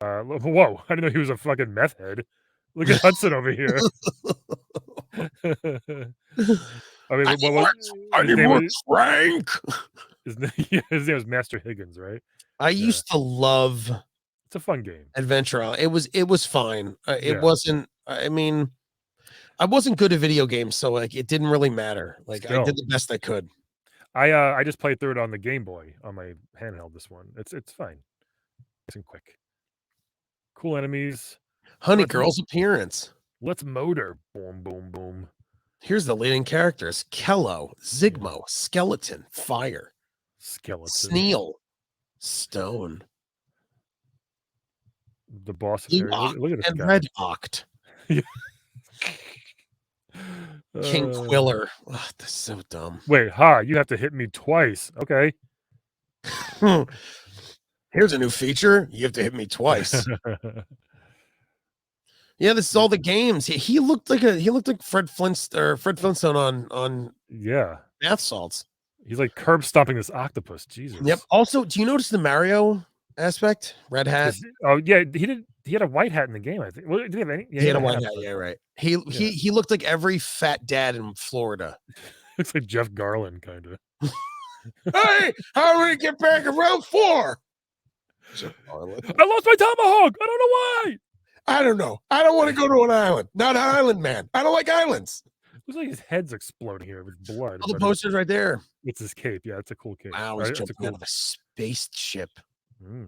Whoa! I didn't know he was a fucking meth head. Look at Hudson over here. I mean, I need more Frank. His name was Master Higgins, right? I used to love It's a fun game. Adventure Island. It was fine. It Yeah. wasn't. I mean, I wasn't good at video games, so like it didn't really matter. Like I did the best I could. I just played through it on the Game Boy on my handheld. This one, it's fine. Nice and quick. Cool enemies. Honey Girl's appearance. Let's motor. Boom, boom, boom. Here's the leading characters: Kello, Zigmo, Skeleton, Fire, Skeleton, Sneal, Stone, the boss. Blue Look at this and guy. Red Oct. King Quiller. Oh, that's so dumb. Wait, you have to hit me twice. Okay. Here's a new feature. You have to hit me twice. Yeah, this is all the games. He looked like Fred Flintstone on bath salts. He's like curb stomping this octopus. Jesus. Yep. Also, do you notice the Mario aspect? Red hat. Oh yeah, he had a white hat in the game, I think. Well, did he have any? Yeah, he had a white hat. Yeah, right. He looked like every fat dad in Florida. Looks like Jeff Garland, kind of. Hey, how do we get back around 4? I lost my tomahawk. I don't know why. I don't know. I don't want to go to an island. Not an island man. I don't like islands. Looks like his head's exploding here with blood. All the posters right there. It's his cape. Yeah, it's a cool cape. Wow, he's jumping out of a spaceship. Mm.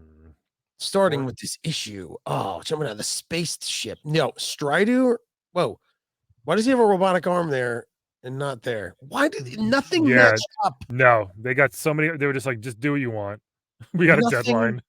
Starting with this issue. Oh, jumping out of the spaceship. No, Strider. Whoa. Why does he have a robotic arm there and not there? Why did nothing match up? No, they got so many. They were just like, just do what you want. We got a deadline.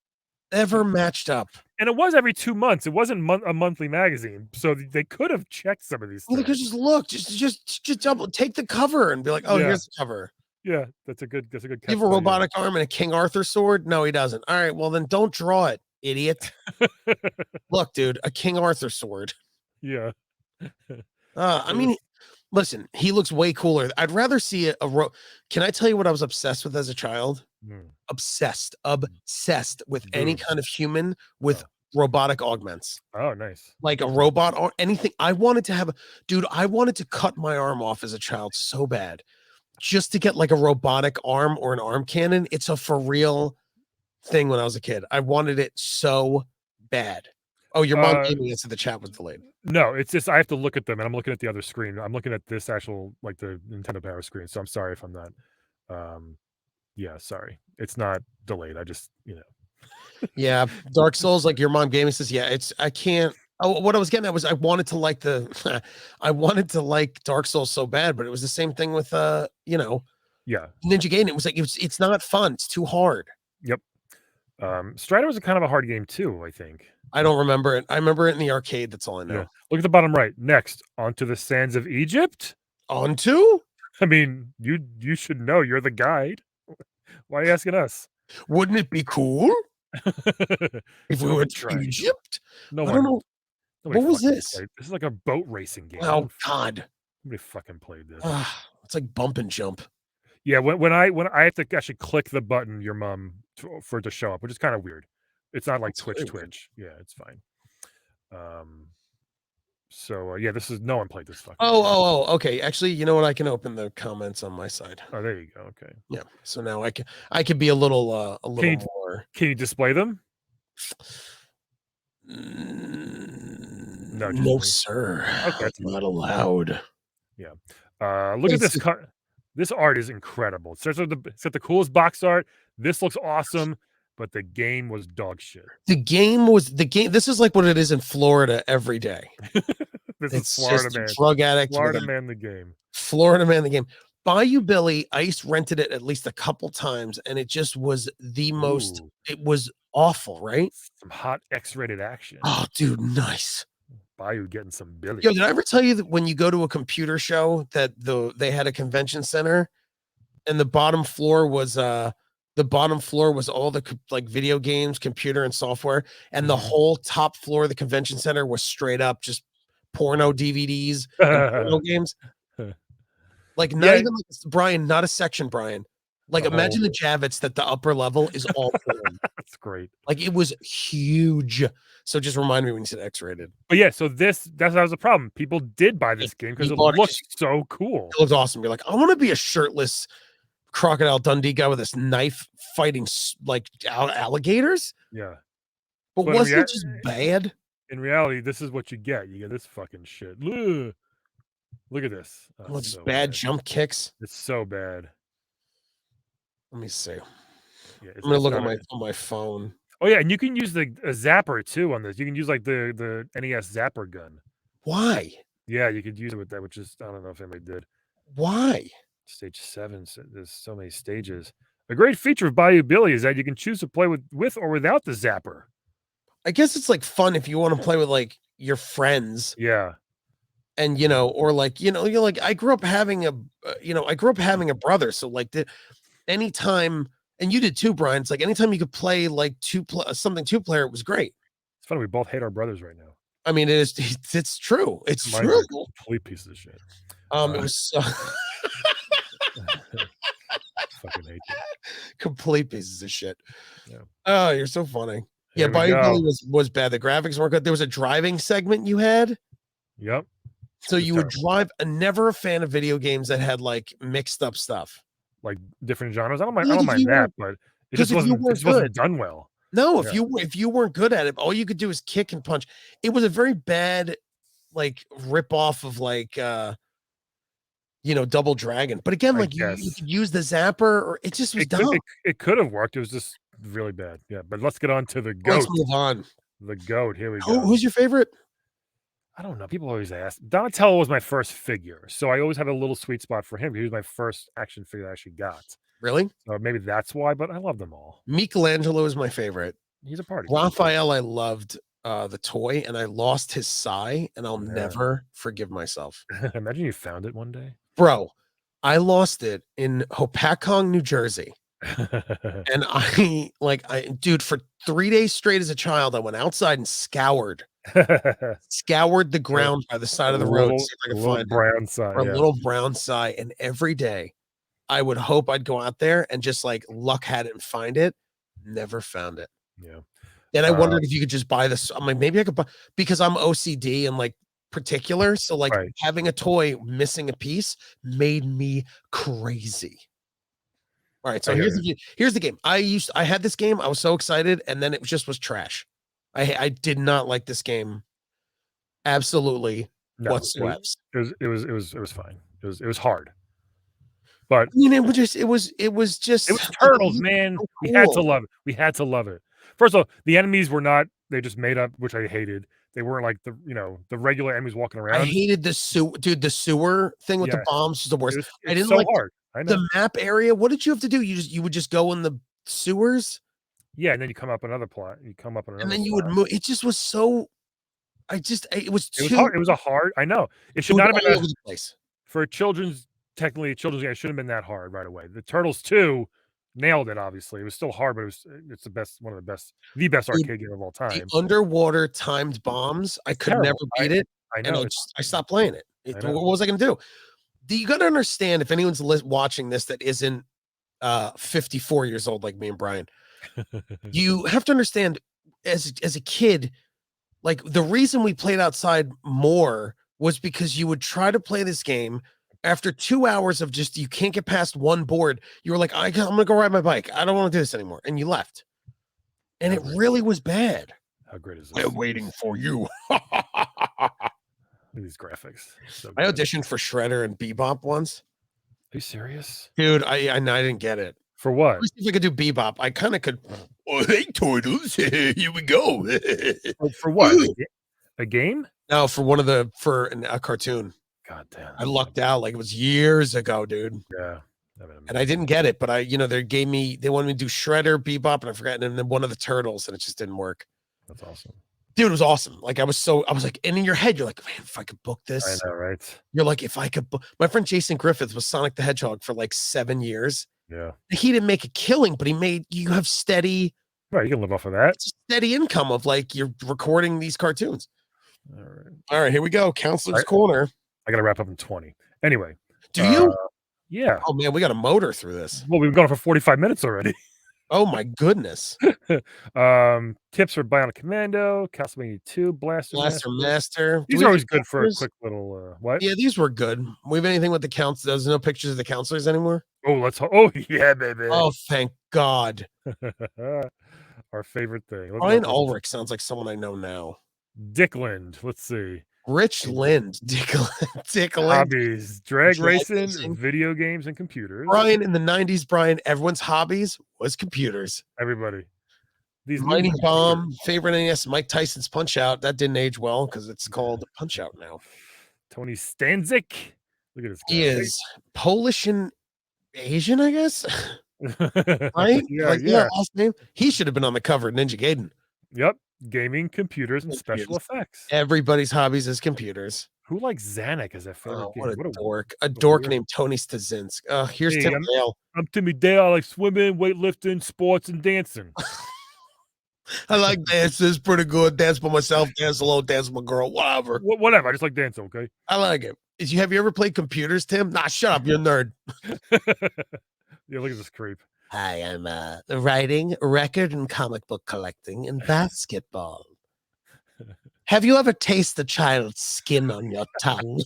Ever matched up. And it was every 2 months. It wasn't a monthly magazine. So they could have checked some of these things. They could just look, just double take the cover and be like, oh, here's the cover. Yeah, that's a good You have a robotic arm and a King Arthur sword? No, he doesn't. All right, well then don't draw it, idiot. Look, dude, a King Arthur sword. Yeah. I mean, listen, he looks way cooler. I'd rather see Can I tell you what I was obsessed with as a child? Obsessed with any kind of human with robotic augments. Oh, nice. Like a robot or anything. I wanted to cut my arm off as a child so bad just to get like a robotic arm or an arm cannon. It's a for real thing when I was a kid. I wanted it so bad. Oh, your mom gave me into the chat was delayed. No, it's just I have to look at them and I'm looking at the other screen. I'm looking at this actual like the Nintendo Power screen. So I'm sorry if I'm not yeah, sorry. It's not delayed. I just, Yeah, Dark Souls, like your mom gave me says, yeah, I can't. Oh, what I was getting at was I wanted to like Dark Souls so bad, but it was the same thing with Ninja Gaiden. It was like it's not fun. It's too hard. Yep. Strider was a kind of a hard game too, I think. I don't remember it. I remember it in the arcade. That's all I know. Yeah. Look at the bottom right. Next, onto the sands of Egypt. Onto? I mean, you should know. You're the guide. Why are you asking us? Wouldn't it be cool if we Don't went be to trying. Egypt? No I don't one. know. Nobody What was fucking this? played. This is like a boat racing game. Oh God. Nobody fucking played this. It's like bump and jump. Yeah, when I have to actually click the button, your mom for it to show up, which is kind of weird. It's not like That's very weird. Twitch. Yeah, it's fine. So yeah, this is no one played this fucking. Oh, okay. Actually, you know what? I can open the comments on my side. Oh, there you go. Okay. Yeah. So now I can be a little more. Can you display them? No, sir. Okay, That's not allowed. Yeah. Look at this cut. This art is incredible. It starts with it's got the coolest box art. This looks awesome, but the game was dog shit. The game. This is like what it is in Florida every day. This It's is Florida just a man. drug addict. Florida man the game. Florida man the game. Bayou Billy, Ice rented it at least a couple times, and it just was the most. It was awful, right? Some hot X-rated action. Oh, dude, nice. Bayou getting some Billy. Yo, did I ever tell you that when you go to a computer show that they had a convention center, and the bottom floor was all the like video games, computer and software, and the whole top floor of the convention center was straight up just porno DVDs and porno games. Like not even like Brian, not a section, Brian. Like imagine the Javits that the upper level is all porn. That's great. Like it was huge. So just remind me when you said X-rated. But yeah, so that was the problem. People did buy this game because it looked so cool. It looked awesome. You're like, I want to be a shirtless Crocodile Dundee guy with this knife fighting like alligators. Yeah. But wasn't it just bad? In reality, this is what you get. You get this fucking shit. Look at this. Oh, it's so bad jump kicks. It's so bad. Let me see. Yeah, I'm gonna look on my phone. Oh yeah, and you can use a zapper too on this. You can use like the NES zapper gun. Why? Yeah, you could use it with that, which is I don't know if anybody did. Why? Stage 7. There's so many stages. A great feature of Bayou Billy is that you can choose to play with or without the zapper. I guess it's like fun if you want to play with like your friends. Yeah. And or like you're like I grew up having a brother, so like anytime, and you did too, Brian. It's like anytime you could play like something two player, it was great. It's funny we both hate our brothers right now. I mean, it's true. It's true. Complete piece of shit. It was so fucking hate you. Complete pieces of shit. Yeah. Oh, you're so funny. Yeah, Bayou Billy was bad. The graphics weren't good. There was a driving segment you had. Yep. So you would drive. Never a fan of video games that had like mixed up stuff, like different genres. I don't mind that, but it just wasn't done well. No, if you weren't good at it, all you could do is kick and punch. It was a very bad like rip off of like Double Dragon. But again, like you could use the zapper, or it just was dumb. It could have worked. It was just really bad. Yeah, but let's get on to the goat. Let's move on. The goat. Here we go. Who's your favorite? I don't know. People always ask. Donatello was my first figure, so I always had a little sweet spot for him. He was my first action figure I actually got. Really? So maybe that's why, but I love them all. Michelangelo is my favorite. He's a party. Raphael, I loved the toy, and I lost his sai, and I'll never forgive myself. Imagine you found it one day. Bro, I lost it in Hopatcong, New Jersey. And dude, for 3 days straight as a child, I went outside and scoured the ground by the side of the road to see if I could find a little brown sai. And every day I would hope I'd go out there and just like luck had it and find it. Never found it. Yeah. And I wondered if you could just buy this. I'm like, maybe I could buy, because I'm OCD and like particular. So like having a toy missing a piece made me crazy. All right. So here's the game. I had this game. I was so excited. And then it just was trash. I did not like this game. Absolutely. Whatsoever. It was fine. It was hard. But I mean, it was Turtles, man. So cool. We had to love it. First of all, the enemies were not, they just made up, which I hated. They weren't like the regular enemies walking around. I hated the sewer thing with the bombs is the worst. I didn't so like hard. I know. The map area. What did you have to do? You would just go in the sewers? Yeah, and then you come up another plot. You come up on and another then you would spot. move. It just was so. It was It was too. hard. It was a hard. I know. It It should was not have all been over the place. for children's. Technically, a children's game. It shouldn't have been that hard right away. The Turtles 2 nailed it. Obviously, it was still hard, but it's the best. One of the best Dude, arcade game of all the time. underwater timed bombs, I It's could never terrible. beat it, I and know. I stopped playing it. I know. What was I gonna do? You gotta understand, if anyone's watching this that isn't 54 years old like me and Brian, you have to understand, as a kid, like, the reason we played outside more was because you would try to play this game. After 2 hours of just you can't get past one board, you were like, I'm gonna go ride my bike. I don't want to do this anymore. And you left. And it really was bad. How great is this? I'm waiting for you. These graphics. So I good. auditioned for Shredder and Bebop once. Are you serious? Dude, I didn't get it. For what? Let me see if I could do Bebop. I kind of could. Oh, hey, Turtles. Here we go. For what? A game? No, for a cartoon. God damn. I lucked out. Like, it was years ago, dude. Yeah. And I didn't get it, but they wanted me to do Shredder, Bebop, and I forgot, and then one of the Turtles, and it just didn't work. That's awesome. Dude, it was awesome. Like, I was like, and in your head, you're like, man, if I could book this. I know, right? You're like, if I could book. My friend Jason Griffith was Sonic the Hedgehog for like 7 years. Yeah. He didn't make a killing, but you have steady. Right, you can live off of that. Steady income of, like, you're recording these cartoons. All right, here we go. Counselor's Corner. I got to wrap up in 20. Anyway. Do you? Yeah. Oh, man, we got to motor through this. Well, we've gone for 45 minutes already. Oh, my goodness. Tips for Bionic Commando, Castlevania 2, Blaster Master. These are always good for a quick little, what? Yeah, these were good. We have anything with the counts? There's no pictures of the counselors anymore? Oh, yeah, baby. Oh, thank God. Our favorite thing. Brian Ulrich sounds like someone I know now. Dick Lind. Let's see. Rich Lind. Dick Lind. Hobbies. Drag racing, video games, and computers. Brian, in the 90s, everyone's hobbies was computers. Everybody. These Mighty Bomb, favorite NES, Mike Tyson's Punch-Out. That didn't age well because it's called Punch-Out now. Tony Stanzik. Look at this guy. He is Polish and Asian, I guess. Right? Yeah. Last name. He should have been on the cover of Ninja Gaiden. Yep. Gaming, computers, and special effects. Everybody's hobbies is computers. Who likes Zanuck as a favorite game? What a dork. A dork named Tony Stazinsk. Here's Tim Dale. I'm Timmy Dale. I like swimming, weightlifting, sports, and dancing. I like dance. It's pretty good. Dance by myself, dance alone, dance with my girl, whatever. Whatever. I just like dancing, okay? I like it. Have you ever played computers, Tim? Nah, shut up. You're a nerd. Yeah, look at this creep. Hi, I'm writing, record, and comic book collecting, and basketball. Have you ever tasted a child's skin on your tongue?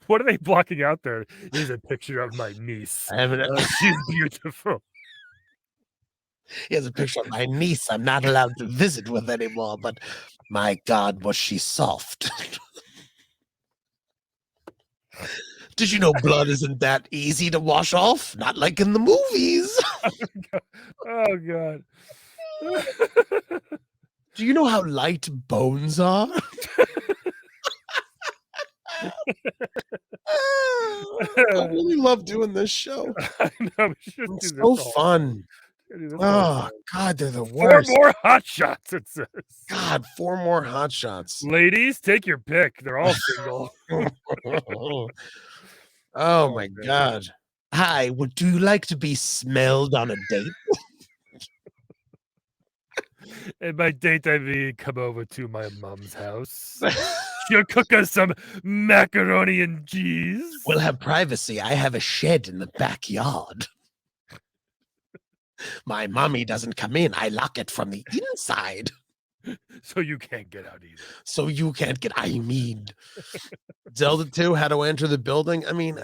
What are they blocking out there? Here's a picture of my niece. She's beautiful. Here's a picture of my niece I'm not allowed to visit with anymore, but my God, was she soft. Did you know blood isn't that easy to wash off? Not like in the movies. Oh, God. Do you know how light bones are? I really love doing this show. I know, it's so fun. Oh, God, they're the worst. 4 more hot shots, it says. God, 4 more hot shots. Ladies, take your pick. They're all single. Oh, my God. Hi, would you like to be smelled on a date? And by date, I mean come over to my mom's house. She'll cook us some macaroni and cheese. We'll have privacy. I have a shed in the backyard. My mommy doesn't come in. I lock it from the inside. So you can't get out either. So you can't get, I mean. Zelda 2, How to Enter the Building. I mean,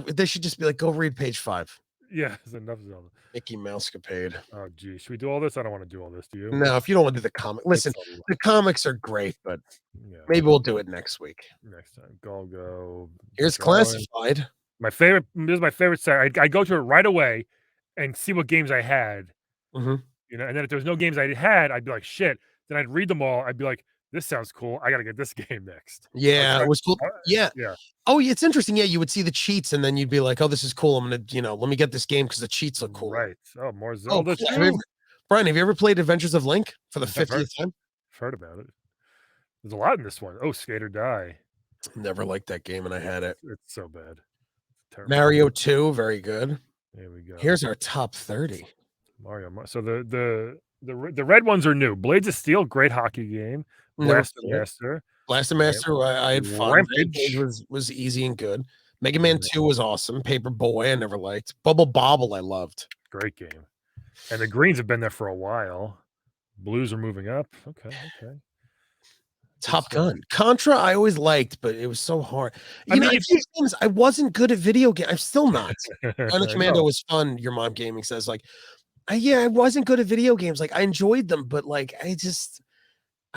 they should just be like, go read page 5. Yeah, it's enough Zelda. Mickey Mousecapade. Oh, geez. Should we do all this? I don't want to do all this. Do you? No, if you don't want to do the comic. Listen, the comics are great, but maybe we'll do it next week. Next time. Go. Here's Classified. My favorite. This is my favorite site. I go to it right away and see what games I had. Mm-hmm. And then if there was no games I had, I'd be like, shit. Then I'd read them all. I'd be like, this sounds cool. I gotta get this game next. Yeah, it was cool. Uh, Yeah. yeah, Oh, it's interesting. Yeah, you would see the cheats, and then you'd be like, "Oh, this is cool. I'm gonna, let me get this game because the cheats look cool." right. Oh, more Oh, Zelda cool. too. Brian, have you ever played Adventures of Link for the I've 50th time? heard about it. There's a lot in this one. Oh, Skate or Die. Never liked that game, and I had it. It's so bad. Terrible. Mario 2, very good. There we go. Here's our top 30. So the red ones are new. Blades of Steel, great hockey game. Never Blaster played it. Master. Blaster Master, I had fun. Rampage. Rampage was easy and good. Mega Man 2 was awesome. Paper Boy, I never liked. Bubble Bobble, I loved. Great game. And the greens have been there for a while. Blues are moving up. Okay. Top stuff. Gun. Contra, I always liked, but it was so hard. I mean, if these games, I wasn't good at video games. I'm still not. I Commando was fun. Your Mom Gaming says, like, I wasn't good at video games. Like, I enjoyed them, but like, I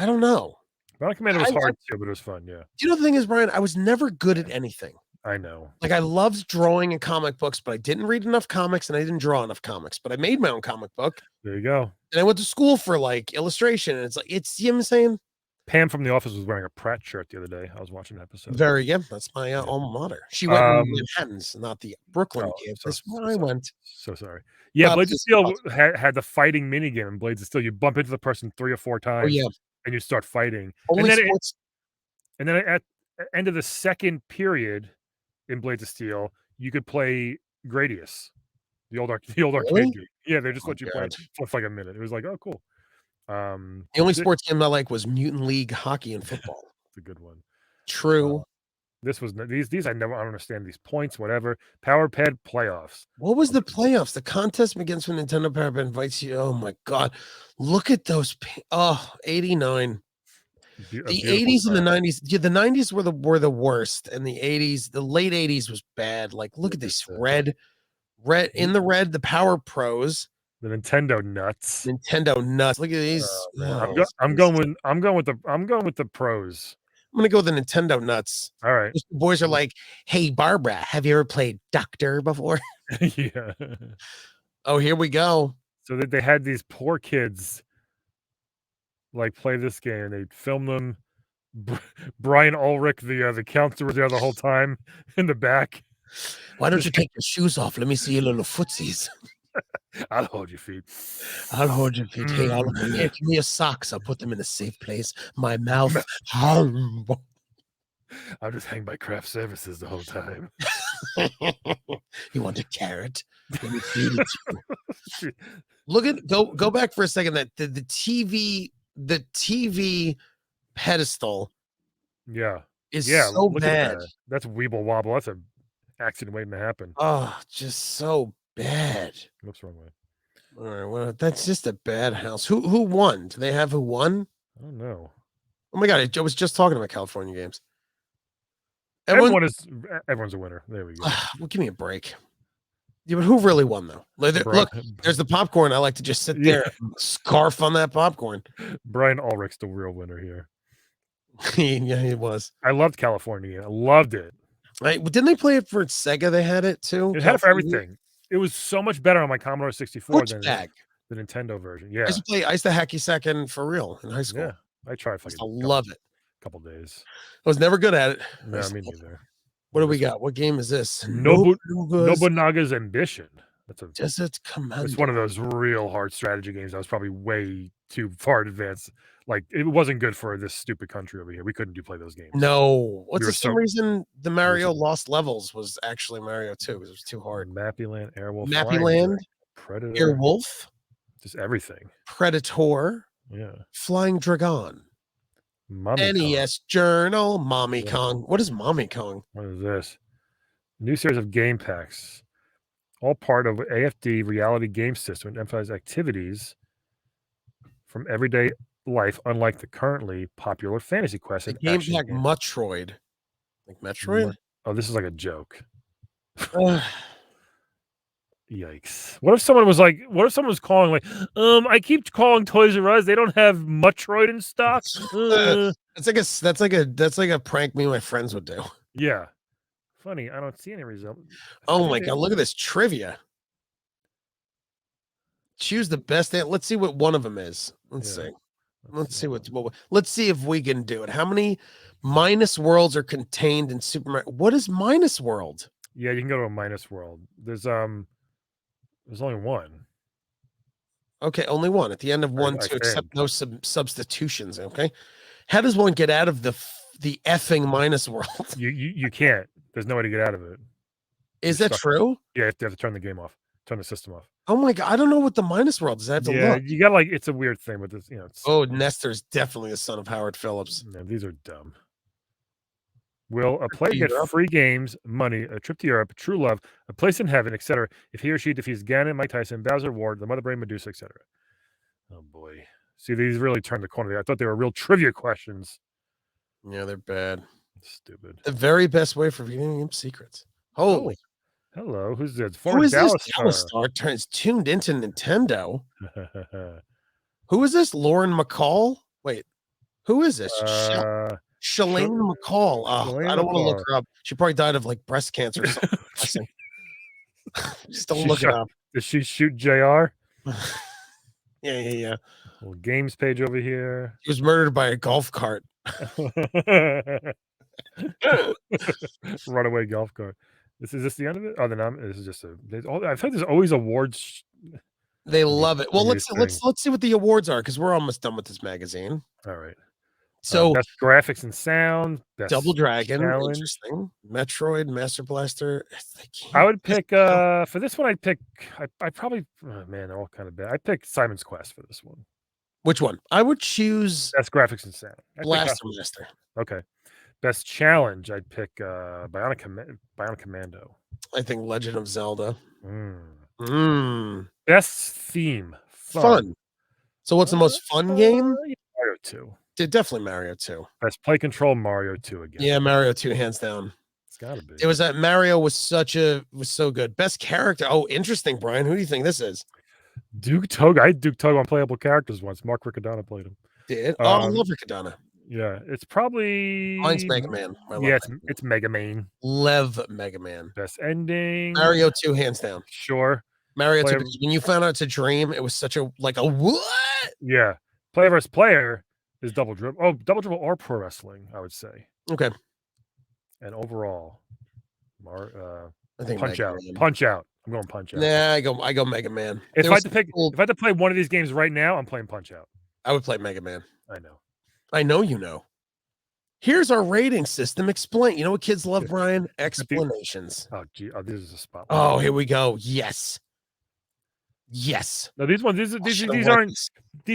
don't know. Bionic Commando was hard too, but it was fun. Yeah. You know, the thing is, Brian, I was never good at anything. I know. Like, I loved drawing and comic books, but I didn't read enough comics and I didn't draw enough comics. But I made my own comic book. There you go. And I went to school for like illustration. And you know what I'm saying? Pam from the office was wearing a Pratt shirt the other day. I was watching an episode. That's my alma mater. She went to Manhattan's, not the Brooklyn game. That's where I went. So sorry. Yeah, Blades of Steel had the fighting minigame in Blades of Steel. You bump into the person 3 or 4 times. Oh, yeah. And you start fighting. And then at the end of the second period in Blades of Steel, you could play Gradius, the old arcade game. Yeah, they just let you play it for like a minute. It was like, oh, cool. The only sports game I like was Mutant League hockey and football. It's a good one. True. This was these I don't understand these points, whatever. Power Pad playoffs. What was the playoffs? The contest against when Nintendo Power Pad invites you. Oh my god. Look at those 89. The 80s and the 90s. Yeah, the 90s were the worst, and the 80s, the late 80s was bad. Like, look at this red in the red, the Power Pros. The Nintendo nuts. Look at these. I'm going with the pros. I'm gonna go with the Nintendo nuts. All right. The boys are like, "Hey, Barbara, have you ever played Doctor before?" Yeah. Oh, here we go. So that they had these poor kids like play this game. They filmed them. Brian Ulrich, the counselor, was there the whole time in the back. Why don't you take your shoes off? Let me see your little footsies. I'll hold your feet. I'll hold your feet. Hey, give me your socks. I'll put them in a safe place. My mouth. I'll just hang by craft services the whole time. You want a carrot? Let me feed it to you. Go back for a second. That the TV pedestal. Yeah. Is so bad. That's Weeble Wobble. That's an accident waiting to happen. Oh, just so bad. What's wrong with? All right, well, that's just a bad house. Who won? Do they have who won? I don't know. Oh my god, I was just talking about California games. Everyone's a winner. There we go. Well, give me a break. Yeah, but who really won though? Look, there's the popcorn. I like to just sit there and scarf on that popcorn. Brian Ulrich's the real winner here. Yeah, he was. I loved California. I loved it. Didn't they play it for Sega? They had it too. It had it for everything. It was so much better on my Commodore 64 than the Nintendo version. Yeah, I used to hacky sack for real in high school. Yeah, I tried. I love it. Couple days. I was never good at it. No, me neither. What do we got? What game is this? Nobunaga's Ambition. It's one of those real hard strategy games. I was probably way too far advanced. Like, it wasn't good for this stupid country over here. We couldn't play those games. No. What's the same reason the Mario Lost Levels was actually Mario 2? Because it was too hard. Mappy Land, Airwolf. Mappy Land, Predator. Airwolf. Just everything. Predator. Yeah. Flying Dragon. NES Journal. Mommy Kong. What is Mommy Kong? What is this? New series of game packs. All part of AFD Reality Game System, emphasize activities from everyday life, unlike the currently popular Fantasy Quest and game pack Metroid. Like Metroid? Oh, this is like a joke. Yikes. What if someone was calling like, I keep calling Toys R Us, they don't have Metroid in stock? That's like a prank me and my friends would do. Yeah. Funny, I don't see any result. Oh my god, look at this trivia. Choose the best. Let's see what one of them is. Let's see. Let's see let's see if we can do it. How many minus worlds are contained in Super Mario? What is minus world? Yeah, you can go to a minus world. There's only one. Okay, only one. At the end of one, I two, except think. no substitutions. Okay, how does one get out of the effing minus world? You can't. There's no way to get out of it. Is that true? Yeah, you have to turn the game off, turn the system off. Oh my god, I don't know what the minus world is. I have to Yeah, look. you got it's a weird thing with this. Oh, Nestor's definitely the son of Howard Phillips. No, these are dumb. Will a player get free games, money, a trip to Europe, true love, a place in heaven, etc., if he or she defeats Ganon, Mike Tyson, Bowser, Ward, the Mother Brain, Medusa, etc.? Oh boy. See, these really turned the corner. I thought they were real trivia questions. Yeah, they're bad. Stupid. The very best way for video game secrets. Holy. Oh, hello. Who's this? Who is this Dallas star turns tuned into Nintendo? Who is this? Lauren McCall? Wait, who is this? Shalane McCall. Oh, I don't want to look her up. She probably died of like breast cancer or something. Just don't look it up. Does she shoot JR? Yeah. Little games page over here. He was murdered by a golf cart. Runaway golf cart. Is this the end of it? Oh, this is just I think there's always awards. They love it. Well, let's see what the awards are because we're almost done with this magazine. All right. So best graphics and sound, best Double Dragon, challenge. Interesting. Metroid, Master Blaster. I would pick for this one. I'd pick. I probably. Oh, man, they're all kind of bad. I'd pick Simon's Quest for this one. Which one? I would choose best graphics and sound. Blaster Master. Okay. Best challenge. I'd pick Bionic Commando. I think Legend of Zelda. Best theme. Fun. So what's the most fun game? Mario 2. Definitely Mario 2. Best play control, Mario 2 again. Yeah, Mario 2, hands down. It's gotta be. It was that Mario was so good. Best character. Oh, interesting, Brian. Who do you think this is? Duke Togo. I had Duke Togo on playable characters once. Mark Riccadonna played him. Did? Oh, I love Riccadonna. Yeah, it's probably mine's Mega Man. Yeah, it's Mega Man. Love Mega Man. Best ending. Mario 2, hands down. Sure. Mario 2. When you found out it's a dream, it was such a what? Yeah. Player versus player is Double Dribble. Oh, Double Dribble or Pro Wrestling, I would say. Okay. And overall, I think Punch Out. Punch Out. I'm going Punch Out. Nah, I go Mega Man. If I had to play one of these games right now, I'm playing Punch Out. I would play Mega Man. I know you know. Here's our rating system. Explain. You know what kids love, Brian? Explanations. Oh, gee. Oh, this is a spot. Oh, here we go. Yes. No, these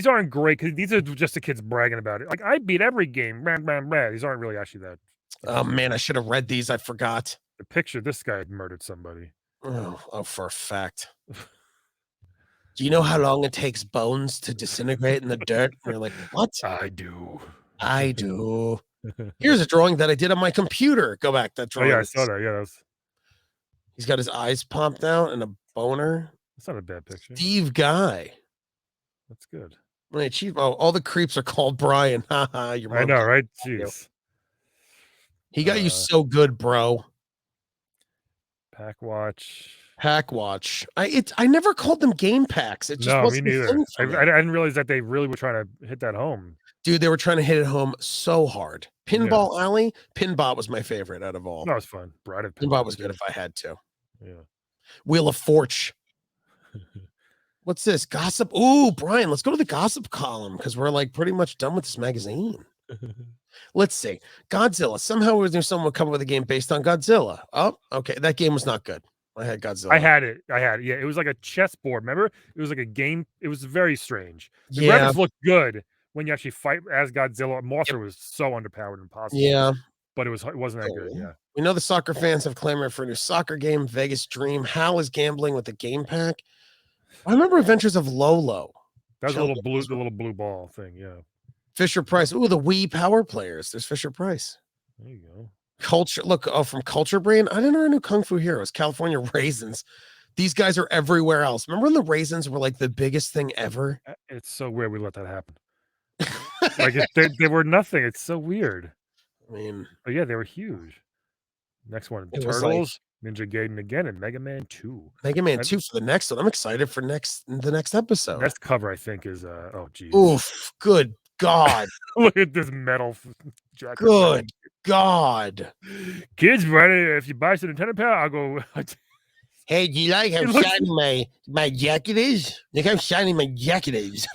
aren't great because these are just the kids bragging about it. Like I beat every game. These aren't really actually that. Oh man, I should have read these. I forgot. The picture. This guy had murdered somebody. Oh, for a fact. Do you know how long it takes bones to disintegrate in the dirt? And you're like, what? I do. Here's a drawing that I did on my computer. Go back. That drawing. Oh, yeah, I saw that. Yeah, he's got his eyes popped out and a boner. That's not a bad picture. Steve Guy. That's good. All the creeps are called Brian. I know, right? Jeez. He got you so good, bro. Pack Watch. I never called them game packs. It just wasn't me neither. I didn't realize that they really were trying to hit that home. Dude, they were trying to hit it home so hard. Pinball Alley, Pinbot was my favorite out of all. That was fun. Pinbot was good if I had to. Yeah. Wheel of Fortune. What's this? Gossip? Ooh, Brian, let's go to the gossip column because we're like pretty much done with this magazine. Let's see. Godzilla. Somehow someone would come up with a game based on Godzilla. Oh, okay. That game was not good. I had Godzilla. I had it. Yeah, it was like a chessboard. Remember? It was like a game. It was very strange. The graphics looked good when you actually fight as Godzilla. Mothra was so underpowered and impossible. Yeah. But it wasn't that good. Yeah. We know the soccer fans have clamored for a new soccer game, Vegas Dream. Hal is gambling with the game pack. I remember Adventures of Lolo. That was the little blue ball thing. Yeah. Fisher Price. Ooh, the Wii Power Players. There's Fisher Price. There you go. Culture. Look, from Culture Brain. I didn't know New Kung Fu Heroes. California Raisins. These guys are everywhere else. Remember when the raisins were like the biggest thing ever? It's so weird we let that happen. Like they were nothing. It's so weird. I mean, but yeah, they were huge. Next one, Turtles, Ninja Gaiden again, and Mega Man 2. Mega Man 2 for the next one. I'm excited for the next episode. Next cover, I think, is oh geez. Oof, good God. Look at this metal jacket. Good God. Kids, if you buy some Nintendo Power, I'll go. Hey, do you like how It looks- shiny my jacket is? Look how shiny my jacket is.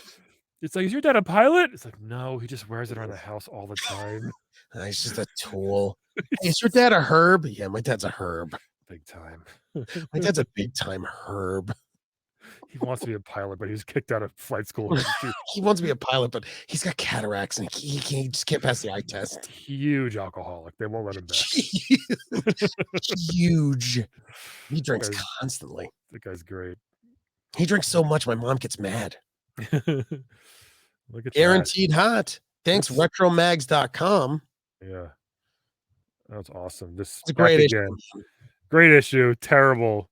It's like, is your dad a pilot? It's like, no, he just wears it around the house all the time. He's just a tool. Hey, is your dad a herb? Yeah, my dad's a herb. Big time. My dad's a big time herb. He wants to be a pilot, but he was kicked out of flight school. He wants to be a pilot, but he's got cataracts and he just can't pass the eye test. Huge alcoholic. They won't let him back. Huge. He drinks That constantly. That guy's great. He drinks so much, my mom gets mad. Look at Guaranteed hot. Thanks, retromags.com. that. Yeah. That's awesome. This It's a great back issue. again. Great issue. Terrible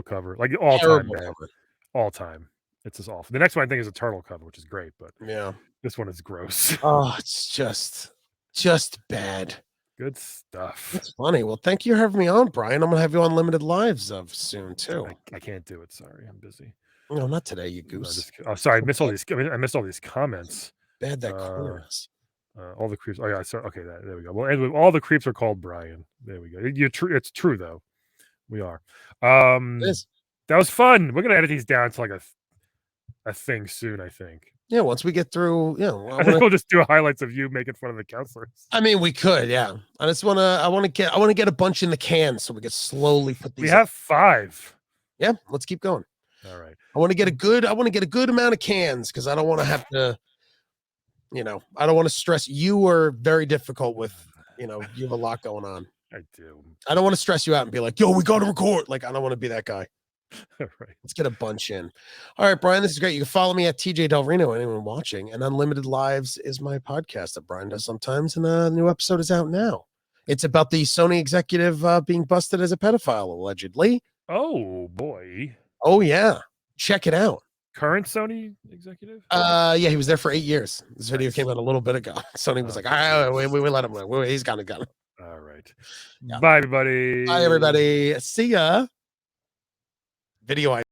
cover. Like all time, Terrible man. cover. All time. It's just awful. The next one I think is a turtle cover, which is great, but Yeah. this one is gross. Oh, it's just bad. Good stuff. That's funny. Well, thank you for having me on, Brian. I'm gonna have you on Limited Lives of soon too. I can't do it. Sorry, I'm busy. No, not today, you No, goose. oh, sorry, I missed all these. I missed all these comments. Bad that corner is. All the creeps. Oh yeah, so okay, there we go. Well, anyway, all the creeps are called Brian. There we go. It's true though. We are. It is. That was fun. We're gonna edit these down to like a thing soon, I think. Yeah, once we get through, I think we'll just do highlights of you making fun of the counselors. I mean, we could, yeah. I want to get a bunch in the can so we can slowly put these. We have 5. Yeah, let's keep going. All right. I want to get a good amount of cans because I don't want to have to, I don't want to stress. You are very difficult with, you have a lot going on. I do. I don't want to stress you out and be like, yo, we got to record. Like, I don't want to be that guy. All right. Let's get a bunch in. All right, Brian, this is great. You can follow me at TJ Del Reno, anyone watching. And Unlimited Lives is my podcast that Brian does sometimes. And a new episode is out now. It's about the Sony executive being busted as a pedophile, allegedly. Oh boy. Oh, yeah. Check it out. Current Sony executive? Yeah, he was there for 8 years. This video came out a little bit ago. Sony was like, all right, we let him. He's gone. All right. Yeah. Bye, everybody. Bye, everybody. See ya. Video